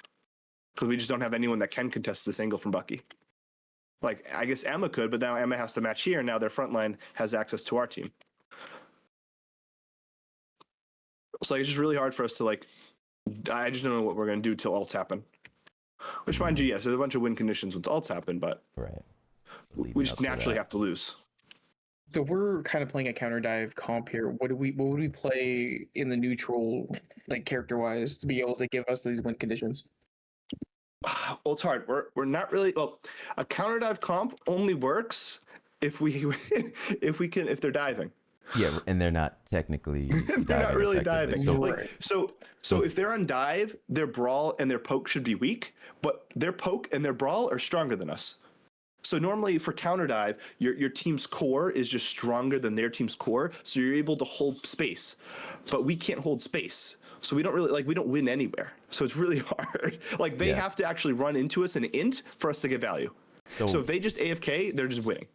Because we just don't have anyone that can contest this angle from Bucky. Like, I guess Emma could, but now Emma has to match here, and now their front line has access to our team. So like, it's just really hard for us to like, I just don't know what we're going to do till alts happen. Which, mind you, yes, there's a bunch of win conditions once alts happen, but Right. we Leading just up to naturally that. have to lose. So we're kind of playing a counter dive comp here. What would we play in the neutral, like character wise, to be able to give us these win conditions? Well, it's hard. We're not really. Well, a counter dive comp only works if if they're diving. Yeah, and they're not technically They're not diving really effectively. diving. So Right. Like, so if they're on dive, their brawl and their poke should be weak, but their poke and their brawl are stronger than us. So normally for counter dive, your team's core is just stronger than their team's core, so you're able to hold space. But we can't hold space. So we don't really we don't win anywhere. So it's really hard. Like they Yeah. have to actually run into us in an int for us to get value. So, So if they just AFK, they're just winning.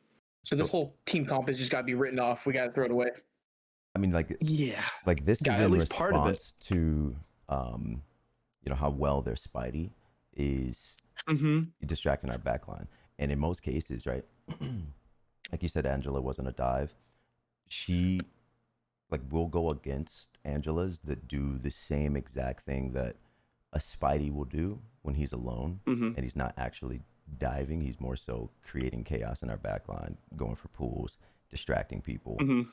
So this whole team comp has just got to be written off. We got to throw it away. I mean, like Yeah. this Yeah, is at in least part of it. response to how well their Spidey is Mm-hmm. distracting our backline. And in most cases, right, like you said, Angela wasn't a dive. She will go against Angela's that do the same exact thing that a Spidey will do when he's alone Mm-hmm. and he's not actually diving. He's more so creating chaos in our backline, going for pools, distracting people, Mm-hmm.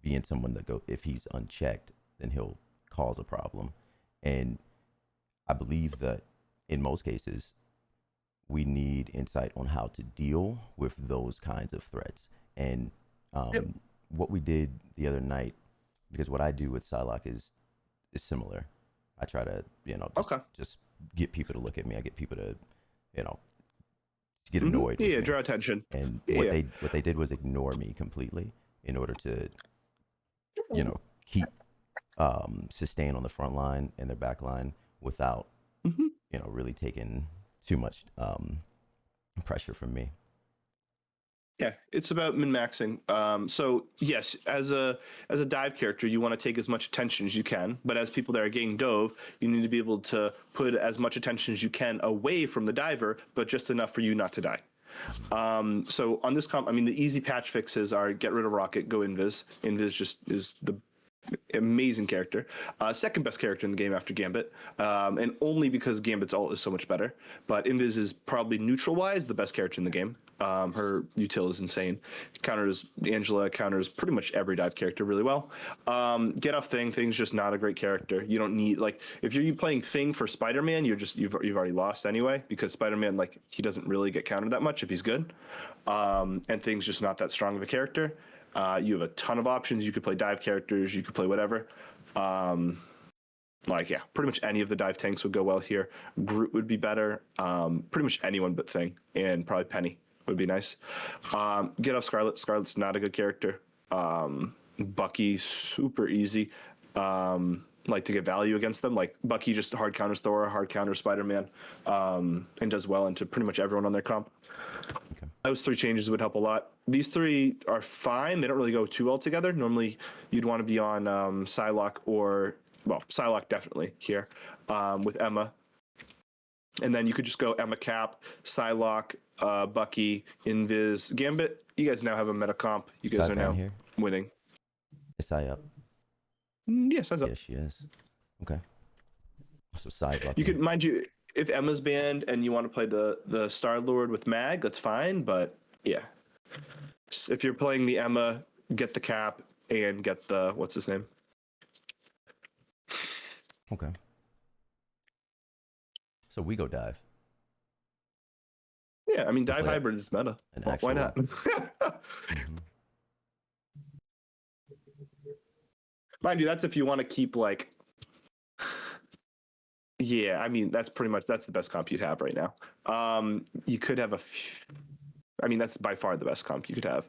Being someone that if he's unchecked, then he'll cause a problem. And I believe that in most cases, we need insight on how to deal with those kinds of threats. And what we did the other night, because what I do with Psylocke is similar. I try to, just get people to look at me. I get people to, get annoyed. with Yeah, me. draw attention. And Yeah. what they did was ignore me completely in order to, keep sustain on the front line and their back line without, Mm-hmm. really taking too much pressure from me. Yeah, it's about min-maxing. So yes, as a dive character, you want to take as much attention as you can, but as people that are getting dove, you need to be able to put as much attention as you can away from the diver, but just enough for you not to die. So on this comp, I mean, the easy patch fixes are get rid of Rocket, go Invis. Invis just is the amazing character, second best character in the game after Gambit, and only because Gambit's ult is so much better. But Invis is probably neutral wise the best character in the game. Her util is insane. Counters Angela, counters pretty much every dive character really well. Get off Thing. Thing's just not a great character. You don't need if you're playing Thing for Spider-Man, you've already lost anyway, because Spider-Man he doesn't really get countered that much if he's good, and Thing's just not that strong of a character. You have a ton of options. You could play dive characters. You could play whatever. Yeah, pretty much any of the dive tanks would go well here. Groot would be better. Pretty much anyone but Thing, and probably Penny would be nice. Get off Scarlet. Scarlet's not a good character. Bucky, super easy. Like to get value against them. Like Bucky just hard counters Thor, hard counters Spider-Man, and does well into pretty much everyone on their comp. Okay. Those 3 changes would help a lot. These 3 are fine. They don't really go too well together. Normally, you'd want to be on Psylocke or, well, Psylocke definitely here with Emma. And then you could just go Emma Cap, Psylocke, Bucky, Invis, Gambit. You guys now have a meta comp. You guys Side are down now here. winning. Is I up? Yes, that's up. Yeah, she is. Okay. So side Bucky. You could, mind you, if Emma's banned and you want to play the Star Lord with Mag, that's fine. But yeah, if you're playing the Emma, get the Cap and get the what's his name. Okay. So we go dive. Yeah, I mean, dive Play hybrid is meta. An Well, why actual- not? Mhm. Mind you, that's if you want to keep like. Yeah, I mean that's the best comp you'd have right now. You could have I mean that's by far the best comp you could have.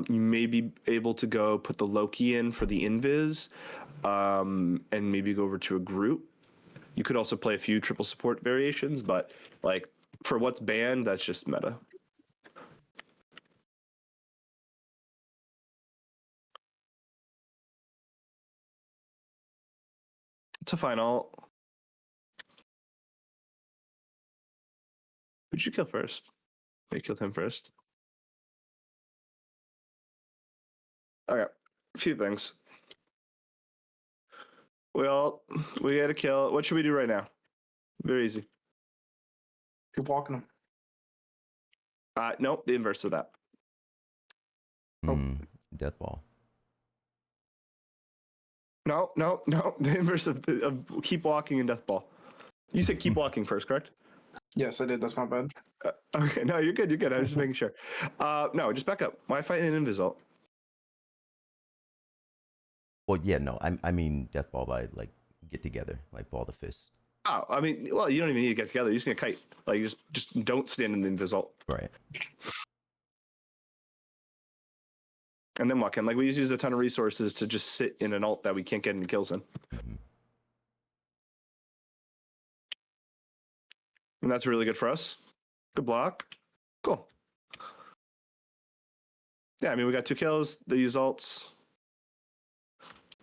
You may be able to go put the Loki in for the Invis, and maybe go over to a Groot. You could also play a few triple support variations, but like for what's banned, that's just meta. It's a final. Who'd you kill first? You killed him first. Okay, a few things. We gotta kill. What should we do right now? Very easy. Keep walking them. Nope, the inverse of that. Oh. Death ball. No, the inverse of keep walking and death ball. You said keep walking first, correct? Yes, I did. That's my bad. Okay, no, you're good. I was just making sure. No, just back up. Why fight an invisult? Well, yeah, no, I mean death ball by like get together, like ball the fist. Oh, I mean, well, you don't even need to get together. You just need a kite. Like, you just don't stand in the invisult. Right. And then what can? Like, we use a ton of resources to just sit in an ult that we can't get any kills in. Mhm. And that's really good for us. Good block. Cool. Yeah, I mean, we got 2 kills. They use ults.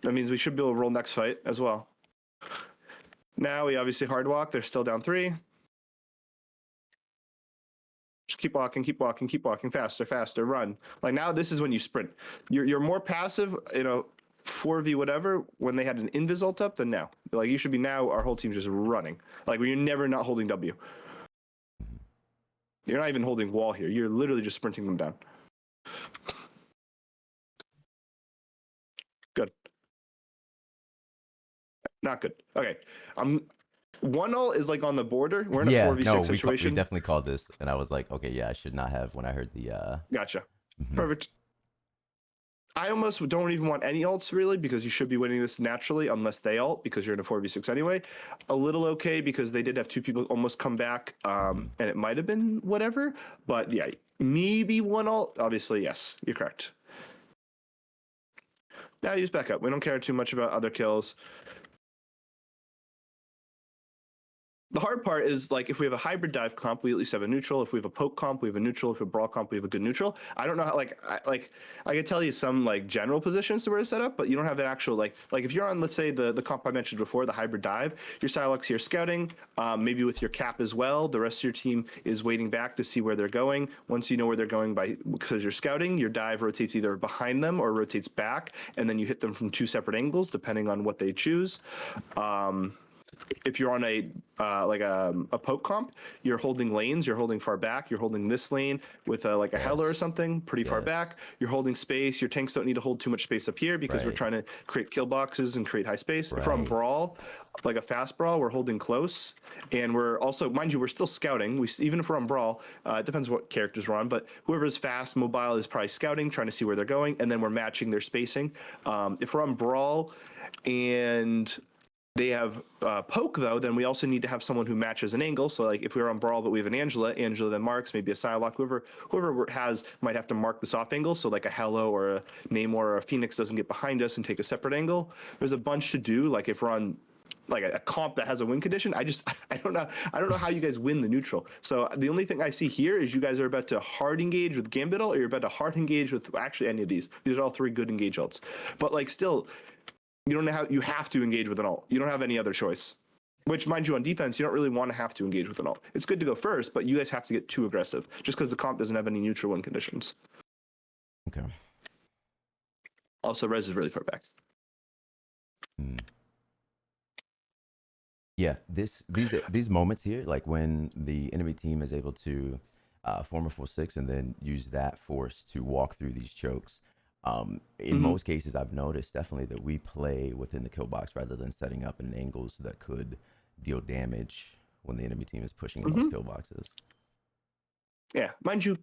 That means we should be able to roll next fight as well. Now we obviously hard walk. They're still down 3. Just keep walking, faster, run. Like now, this is when you sprint. You're more passive, 4v whatever when they had an invis ult up than now. Like you should be now. Our whole team's just running. Like when you're never not holding W. You're not even holding wall here. You're literally just sprinting them down. Good. Not good. Okay. 1-0 is like on the border. We're in a 4v6 no, we situation. definitely called this, and I was like, okay, yeah, I should not have when I heard the. Gotcha. Mhm. Perfect. I almost don't even want any ults really because you should be winning this naturally unless they ult because you're in a 4v6 anyway. A little okay because they did have 2 people almost come back, and it might have been whatever. But yeah, maybe 1 ult. Obviously, yes, you're correct. Now use backup. We don't care too much about other kills. The hard part is like if we have a hybrid dive comp, we at least have a neutral. If we have a poke comp, we have a neutral. If we have a brawl comp, we have a good neutral. I don't know how I could tell you some like general positions to where to set up, but you don't have an actual like if you're on, let's say the comp I mentioned before, the hybrid dive, your Psylocke's here scouting, maybe with your cap as well. The rest of your team is waiting back to see where they're going. Once you know where they're going because you're scouting, your dive rotates either behind them or rotates back, and then you hit them from 2 separate angles depending on what they choose. if you're on a like a poke comp, you're holding lanes, you're holding far back, you're holding this lane with like a Hella or something pretty far Yes. back. You're holding space. Your tanks don't need to hold too much space up here because we're Right. trying to create kill boxes and create high space. If we're on Right. brawl, like a fast brawl, we're holding close, and we're also, mind you, we're still scouting. Even if we're on brawl, it depends what characters we're on, but whoever's fast mobile is probably scouting, trying to see where they're going, and then we're matching their spacing. If we're on brawl and they have poke though, then we also need to have someone who matches an angle. So like if we were on brawl but we have an Angela then marks, maybe a Psylocke, whoever has might have to mark this off angle. So like a Hello or a Namor or a Phoenix doesn't get behind us and take a separate angle. There's a bunch to do. Like if we're on like a comp that has a win condition, I don't know how you guys win the neutral. So the only thing I see here is you guys are about to hard engage with Gambit ult, or you're about to hard engage with actually any of these. These are all three good engage ults. But like still, you have to engage with an ult. You don't have any other choice. Which, mind you, on defense, you don't really want to have to engage with an ult. It's good to go first, but you guys have to get too aggressive just because the comp doesn't have any neutral win conditions. Okay. Also, res is really far back. Yeah, these moments here, like when the enemy team is able to form a 4-6 and then use that force to walk through these chokes. In most cases, I've noticed definitely that we play within the kill box rather than setting up in angles that could deal damage when the enemy team is pushing in those kill boxes. Yeah, mind you,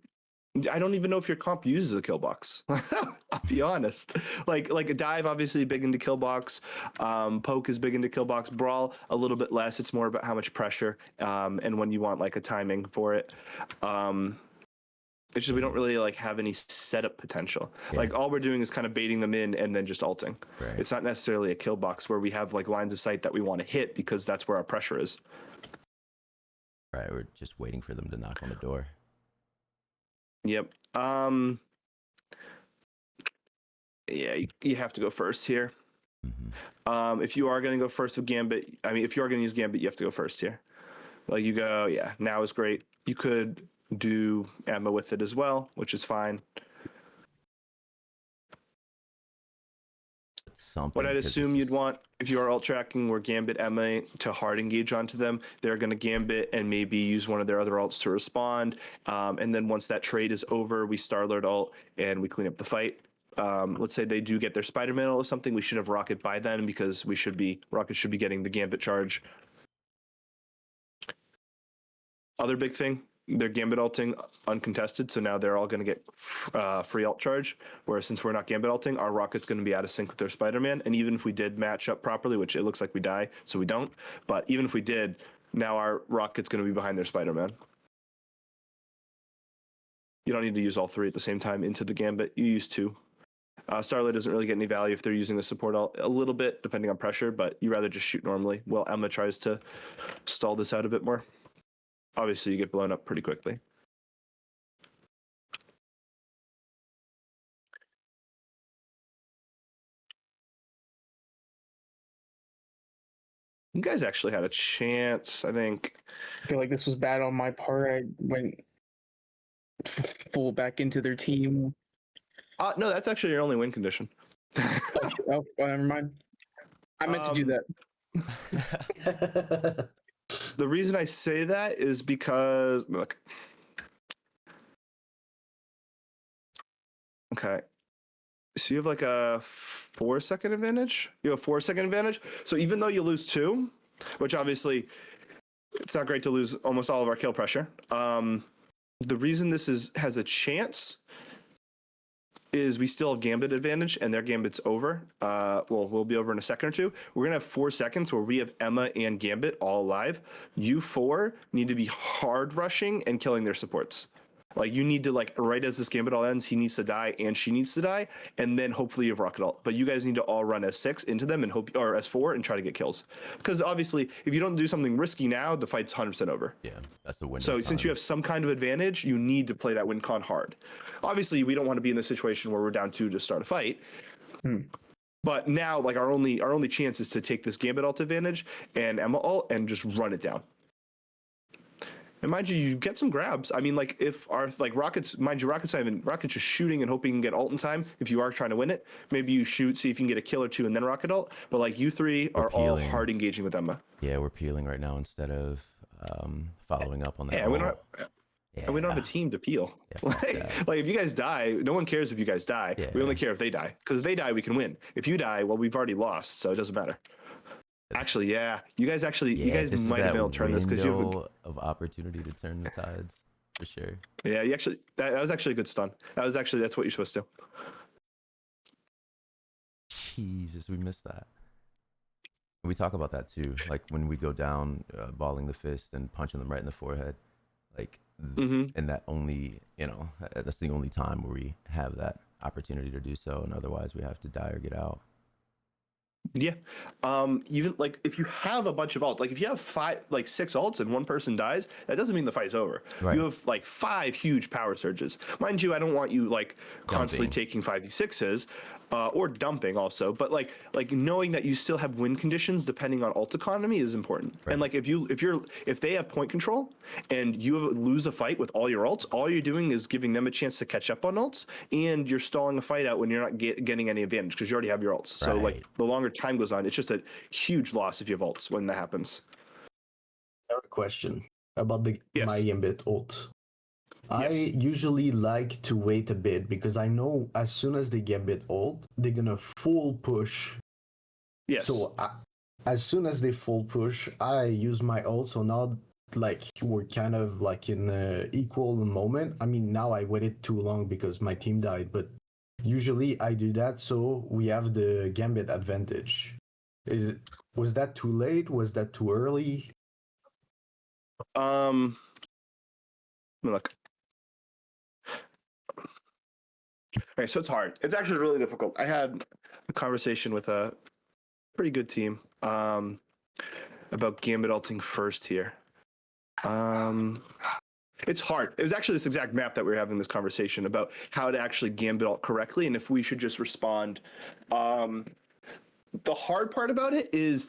I don't even know if your comp uses a kill box. I'll be honest. Like a dive, obviously big into kill box. Poke is big into kill box. Brawl a little bit less. It's more about how much pressure and when you want like a timing for it. It's just we don't really like have any setup potential. Yeah. Like all we're doing is kind of baiting them in and then just ulting. Right. It's not necessarily a kill box where we have like lines of sight that we want to hit because that's where our pressure is. Right, we're just waiting for them to knock on the door. Yep. Yeah, you have to go first here. If you are going to go first with Gambit, if you are going to use Gambit, you have to go first here. Like you go, yeah, now is great. You could do Emma with it as well, which is fine. Something. What I'd 'cause assume it's you'd want if you are alt tracking where Gambit Emma to hard engage onto them, they're going to Gambit and maybe use one of their other alts to respond. And then once that trade is over, we Starlord ult and we clean up the fight. Let's say they do get their Spider-Man ult or something, we should have Rocket by then because Rocket should be getting the Gambit charge. Other big thing, they're Gambit ulting uncontested, so now they're all going to get free ult charge, whereas since we're not Gambit ulting, our Rocket's going to be out of sync with their Spider-Man, and even if we did match up properly, which it looks like we die, so we don't, but even if we did, now our Rocket's going to be behind their Spider-Man. You don't need to use all three at the same time into the Gambit, you use two. Starlight doesn't really get any value if they're using the support ult a little bit, depending on pressure, but you rather just shoot normally, while Emma tries to stall this out a bit more. Obviously, you get blown up pretty quickly. You guys actually had a chance, I think. I feel like this was bad on my part. I went full back into their team. No, that's actually your only win condition. Oh, never mind. I meant to do that. The reason I say that is because, look. Okay. So you have like a 4-second advantage? You have a 4-second advantage? So even though you lose 2, which obviously it's not great to lose almost all of our kill pressure. The reason this has a chance is we still have Gambit advantage and their Gambit's over. We'll be over in a second or two. We're going to have 4 seconds where we have Emma and Gambit all alive. You 4 need to be hard rushing and killing their supports. Like you need to right as this Gambit all ends, he needs to die and she needs to die. And then hopefully you have Rocket ult. But you guys need to all run S6 into them and or S4 and try to get kills. Because obviously if you don't do something risky now, the fight's 100% over. Yeah, that's the window. So since you have some kind of advantage, you need to play that win con hard. Obviously, we don't want to be in the situation where we're down 2 to start a fight. But now, our only chance is to take this Gambit ult advantage and Emma ult and just run it down. And mind you, you get some grabs. I mean, like if our like Rockets, mind you, Rockets just shooting and hoping you can get ult in time. If you are trying to win it, maybe you shoot, see if you can get a kill or two, and then Rocket ult. But like you three are all peeling. hard engaging with Emma. Yeah, we're peeling right now instead of following up on that. Yeah, we don't. ult. And we don't have a team to peel. Yeah, fuck like, that. like if you guys die, no one cares if you guys die. Yeah. We only care if they die. Because if they die, we can win. If you die, well, we've already lost, so it doesn't matter. Actually, yeah, you guys Yeah, this might have been able to turn this because you have. window of opportunity to turn the tides for sure. Yeah, you actually that was actually a good stun. That's what you're supposed to. Jesus, we missed that. We talk about that too, like when we go down, balling the fist and punching them right in the forehead, like, and that only, that's the only time where we have that opportunity to do so, and otherwise we have to die or get out. Yeah. Even like if you have a bunch of ults, like if you have 6 ults and one person dies, that doesn't mean the fight's over. Right. You have like 5 huge power surges. Mind you, I don't want you like constantly Dumping. taking 5d6s or dumping also, but like knowing that you still have win conditions depending on ult economy is important. Right. And like if they have point control and you lose a fight with all your ults, all you're doing is giving them a chance to catch up on ults, and you're stalling a fight out when you're not getting any advantage because you already have your ults. So like Right. the longer time goes on, it's just a huge loss if you have ults when that happens. Another question about the Yes. my Gambit ult. I Yes. usually like to wait a bit because I know as soon as they Gambit ult, they're gonna full push. Yes. So as soon as they full push, I use my ult. So now, like we're kind of like in an equal moment. I mean, now I waited too long because my team died, but usually I do that so we have the Gambit advantage. Was that too late? Was that too early? Let me look. Okay, so it's hard. It's actually really difficult. I had a conversation with a pretty good team about Gambit ulting first here. It's hard. It was actually this exact map that we were having this conversation about how to actually Gambit ult correctly and if we should just respond. The hard part about it is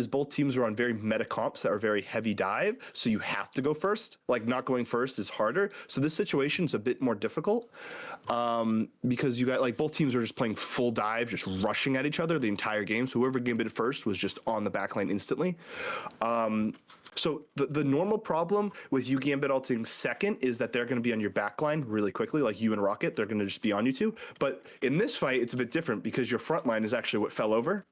both teams are on very meta comps that are very heavy dive, so you have to go first. Like not going first is harder. So this situation is a bit more difficult because you got like both teams are just playing full dive, just rushing at each other the entire game. So whoever gambited first was just on the backline instantly. So the normal problem with you Gambit ulting second is that they're going to be on your backline really quickly, like you and Rocket. They're going to just be on you two. But in this fight, it's a bit different because your front line is actually what fell over.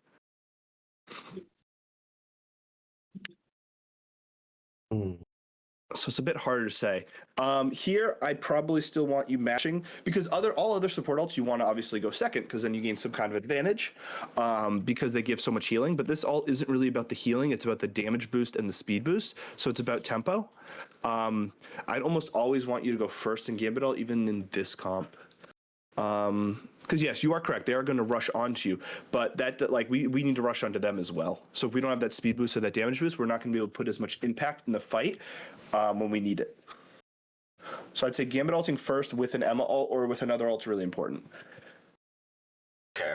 So it's a bit harder to say. Here, I'd probably still want you matching because all other support ults you want to obviously go second because then you gain some kind of advantage because they give so much healing. But this ult isn't really about the healing; it's about the damage boost and the speed boost. So it's about tempo. I'd almost always want you to go first in Gambit ult, even in this comp. Because yes, you are correct. They are going to rush onto you, but that like we need to rush onto them as well. So if we don't have that speed boost or that damage boost, we're not going to be able to put as much impact in the fight when we need it. So I'd say Gambit ulting first with an Emma ult or with another ult is really important. Okay.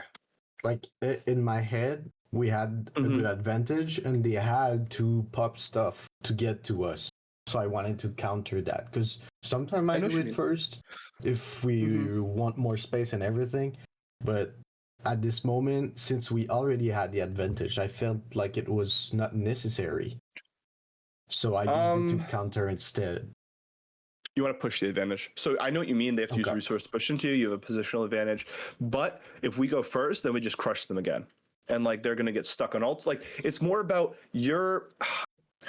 Like in my head, we had a good advantage, and they had to pop stuff to get to us. So I wanted to counter that because sometimes I know do what you it mean. first if we want more space and everything. But at this moment, since we already had the advantage, I felt like it was not necessary. So I used it to counter instead. You want to push the advantage. So I know what you mean. They have to use Okay. resource to push into you. You have a positional advantage. But if we go first, then we just crush them again. And like they're going to get stuck on ults. Like it's more about your.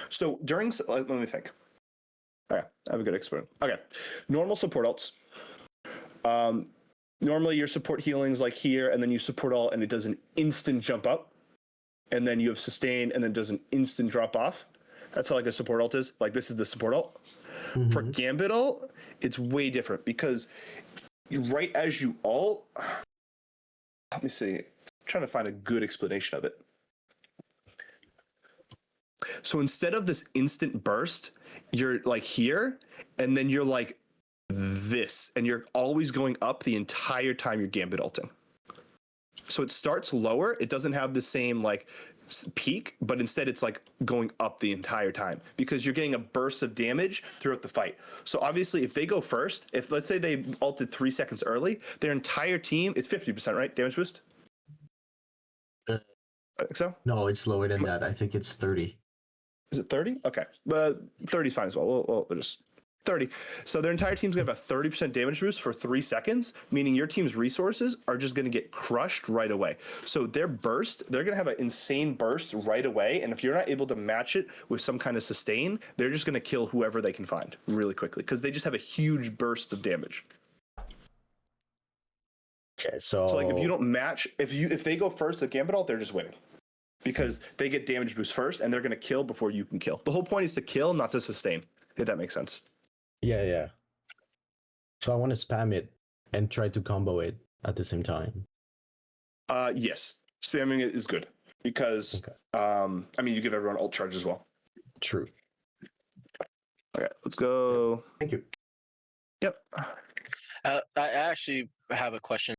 So during. Let me think. Okay, I have a good experience. Okay, normal support ults. Normally your support healing's like here, and then you support ult, and it does an instant jump up, and then you have sustain, and then does an instant drop off. That's how like a support ult is. Like this is the support ult. For Gambit ult, it's way different because right as you ult, let me see. I'm trying to find a good explanation of it. So instead of this instant burst, you're like here, and then you're like this, and you're always going up the entire time you're Gambit ulting. So it starts lower. It doesn't have the same like peak, but instead it's like going up the entire time because you're getting a burst of damage throughout the fight. So obviously if they go first, if let's say they ulted 3 seconds early, their entire team, it's 50%, right? Damage boost? I think so. No, it's lower than that. I think it's 30. Is it 30? Okay. But 30 is fine as well. We'll just 30. So their entire team's gonna have a 30% damage boost for 3 seconds, meaning your team's resources are just gonna get crushed right away. So their burst, they're gonna have an insane burst right away. And if you're not able to match it with some kind of sustain, they're just gonna kill whoever they can find really quickly because they just have a huge burst of damage. Okay, so So like if you don't match, if they go first at Gambit ult, they're just winning. Because they get damage boost first and they're gonna kill before you can kill. The whole point is to kill, not to sustain, if that makes sense. yeah. So I want to spam it and try to combo it at the same time. Yes, spamming it is good because Okay. I mean you give everyone ult charge as well. True. Okay, let's go. Thank you. Yep. I actually have a question